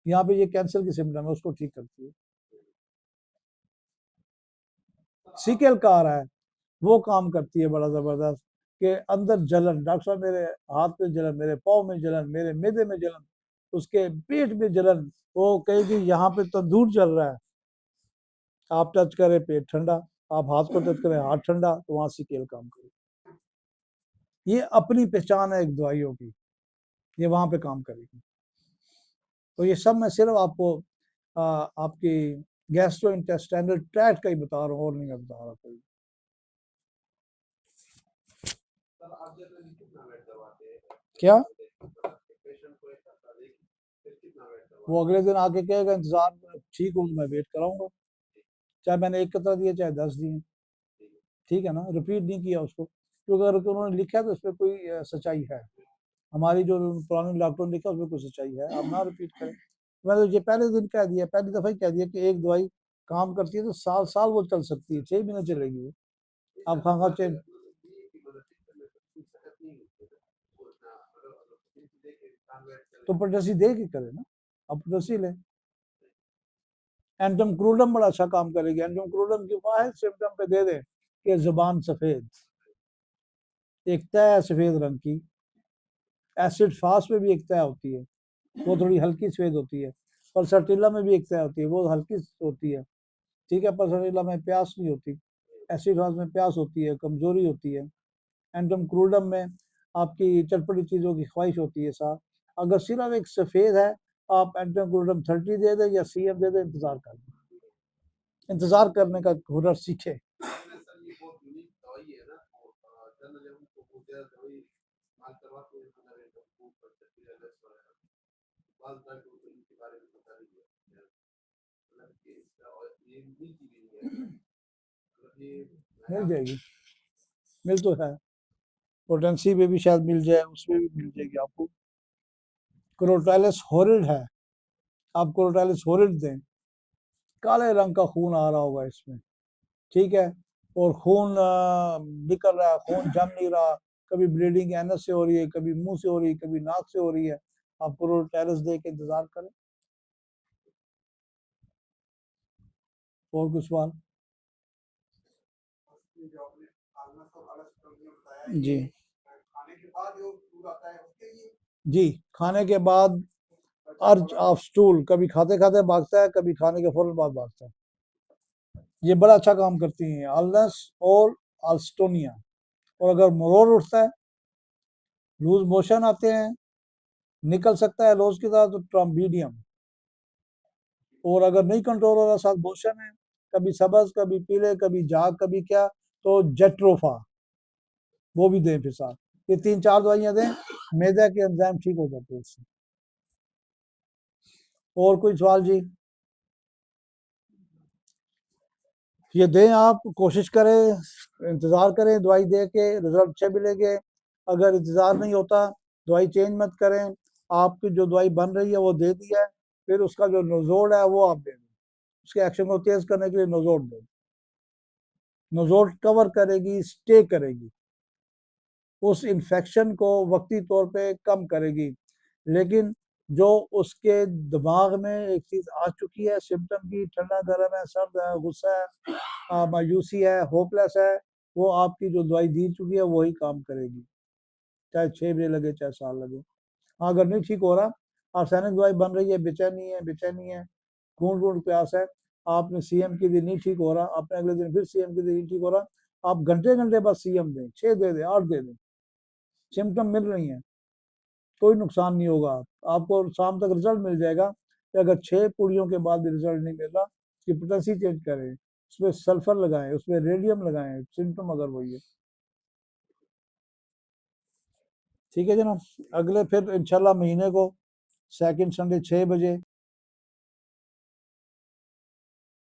यहाँ पे ये कैंसर की सिम्टम है, उसको ठीक करती है। सीकेल का आ रहा है, वो काम करती है बड़ा जबरदस्त, कि अंदर जलन, डॉक्टर साहब मेरे हाथ में जलन, मेरे पाँव में जलन, मेरे मैदे में जलन, उसके पेट में जलन, वो कहेगी यहाँ पे तंदूर चल रहा है, आप टच करें पेट ठंडा, आप हाथ को टच करें हाथ ठंडा, तो वहां सीकेल काम करे। ये अपनी पहचान है एक दवाइयों की, ये वहां पे काम करेगी। तो ये सब मैं सिर्फ आपको आपकी गैस्ट्रो इंटेस्टाइनल ट्रैक्ट का ही बता रहा हूँ, और नहीं मैं बता रहा कोई। क्या वो अगले दिन आके कहेगा इंतजार ठीक हूँ, मैं वेट कराऊंगा, चाहे मैंने एक कतरा दिया चाहे 10 दिए, ठीक है ना, रिपीट नहीं किया उसको, क्योंकि अगर उन्होंने लिखा है तो उसमें कोई सच्चाई है। हमारी जो पुराने डॉक्टरों ने लिखा उसमें कुछ सच्चाई है, आप ना रिपीट करें। मैंने तो ये पहले दिन कह दिया, पहली दफ़ा ही कह दिया कि एक दवाई काम करती है तो साल साल वो चल सकती है, 6 महीने चलेगी वो। आप खा खा के तो पोटेसी दे के करे ना, आप पोटेसी लें। एंटोमक्रोडम बड़ा अच्छा काम करेगी। एंटोमक्रोडम की वाहिद सिम्टम पे दे दें कि जुबान सफेद, एक तय है सफेद रंग की। एसिड फास्ट में भी एक तय होती है, वो थोड़ी हल्की सफेद होती है। पल्सरटिला में भी एक तय होती है, वो हल्की होती है। ठीक है, पल्सरटिला में प्यास नहीं होती, एसिड फास्ट में प्यास होती है, कमजोरी होती है। एंटोमक्रोडम में आपकी चटपटी चीज़ों की ख्वाहिश होती है साहब। अगर सिर्फ एक सफ़ेद है, आप एंटोमक्रोडम 30 दे दें या सीएम दे दें, इंतज़ार कर लें। इंतज़ार करने का हुनर सीखे। मिल जाएगी, मिल तो है, पोटेंसी में भी शायद मिल जाए, उसमें भी मिल जाएगी आपको। क्रोटाइलस होरिड है, आप क्रोटाइलस होरिड दें, काले रंग का खून आ रहा होगा इसमें, ठीक है, और खून निकल रहा है, खून जम नहीं रहा, कभी ब्लीडिंग एनस से हो रही है, कभी मुंह से हो रही है, कभी नाक से हो रही है, आप क्रोटाइलस दे के इंतजार करें। और कुछ सवाल? जी जी, खाने के बाद अर्ज ऑफ स्टूल, कभी खाते खाते भागता है, कभी खाने के फौरन बाद भागता है। ये बड़ा अच्छा काम करती हैं, अल्नस और अल्स्टोनिया। और अगर मरोड़ उठता है, लूज मोशन आते हैं, निकल सकता है लोज की तरह, तो ट्राम्बीडियम। और अगर नहीं कंट्रोल हो रहा, साथ मोशन है, कभी सबज, कभी पीले, कभी जाग, कभी क्या, तो जेट्रोफा, वो भी दें फिर साथ। ये 3-4 दवाइयां दें, मैदा के एंजाइम ठीक हो जाते हैं इससे। और कोई सवाल जी? ये दें, आप कोशिश करें, इंतज़ार करें, दवाई दे के रिजल्ट अच्छे मिलेंगे। अगर इंतज़ार नहीं होता, दवाई चेंज मत करें। आपकी जो दवाई बन रही है वो दे दी है, फिर उसका जो नोजोड है वो आप दें, उसके एक्शन को तेज करने के लिए नोजोड दें। नोजोड कवर करेगी, स्टे करेगी, उस इन्फेक्शन को वक्ती तौर पे कम करेगी। लेकिन जो उसके दिमाग में एक चीज़ आ चुकी है सिम्टम की, ठंडा गर्म है, सर्द है, गुस्सा है, मायूसी है, होपलेस है, वो आपकी जो दवाई दी चुकी है वही काम करेगी, चाहे 6 महीने लगे, चाहे साल लगे। अगर नहीं ठीक हो रहा, आर्सेनिक दवाई बन रही है, बेचैनी है, ढूंढ प्यास है, आपने सीएम की दी, नहीं ठीक हो रहा, आपने अगले दिन फिर सीएम की दी, नहीं ठीक हो रहा, आप घंटे घंटे बाद सीएम दें, 6 दे दें, 8 दे दें, सिम्टम मिल रही हैं, कोई नुकसान नहीं होगा, आपको शाम तक रिजल्ट मिल जाएगा। कि अगर 6 पुड़ियों के बाद भी रिजल्ट नहीं मिल रहा, उसकी पोटेंसी चेंज करें, उसमें सल्फर लगाएं, उसमें रेडियम लगाएं, सिम्टम अगर वही है। ठीक है जनाब, अगले फिर इंशाल्लाह महीने को सेकंड संडे 6 बजे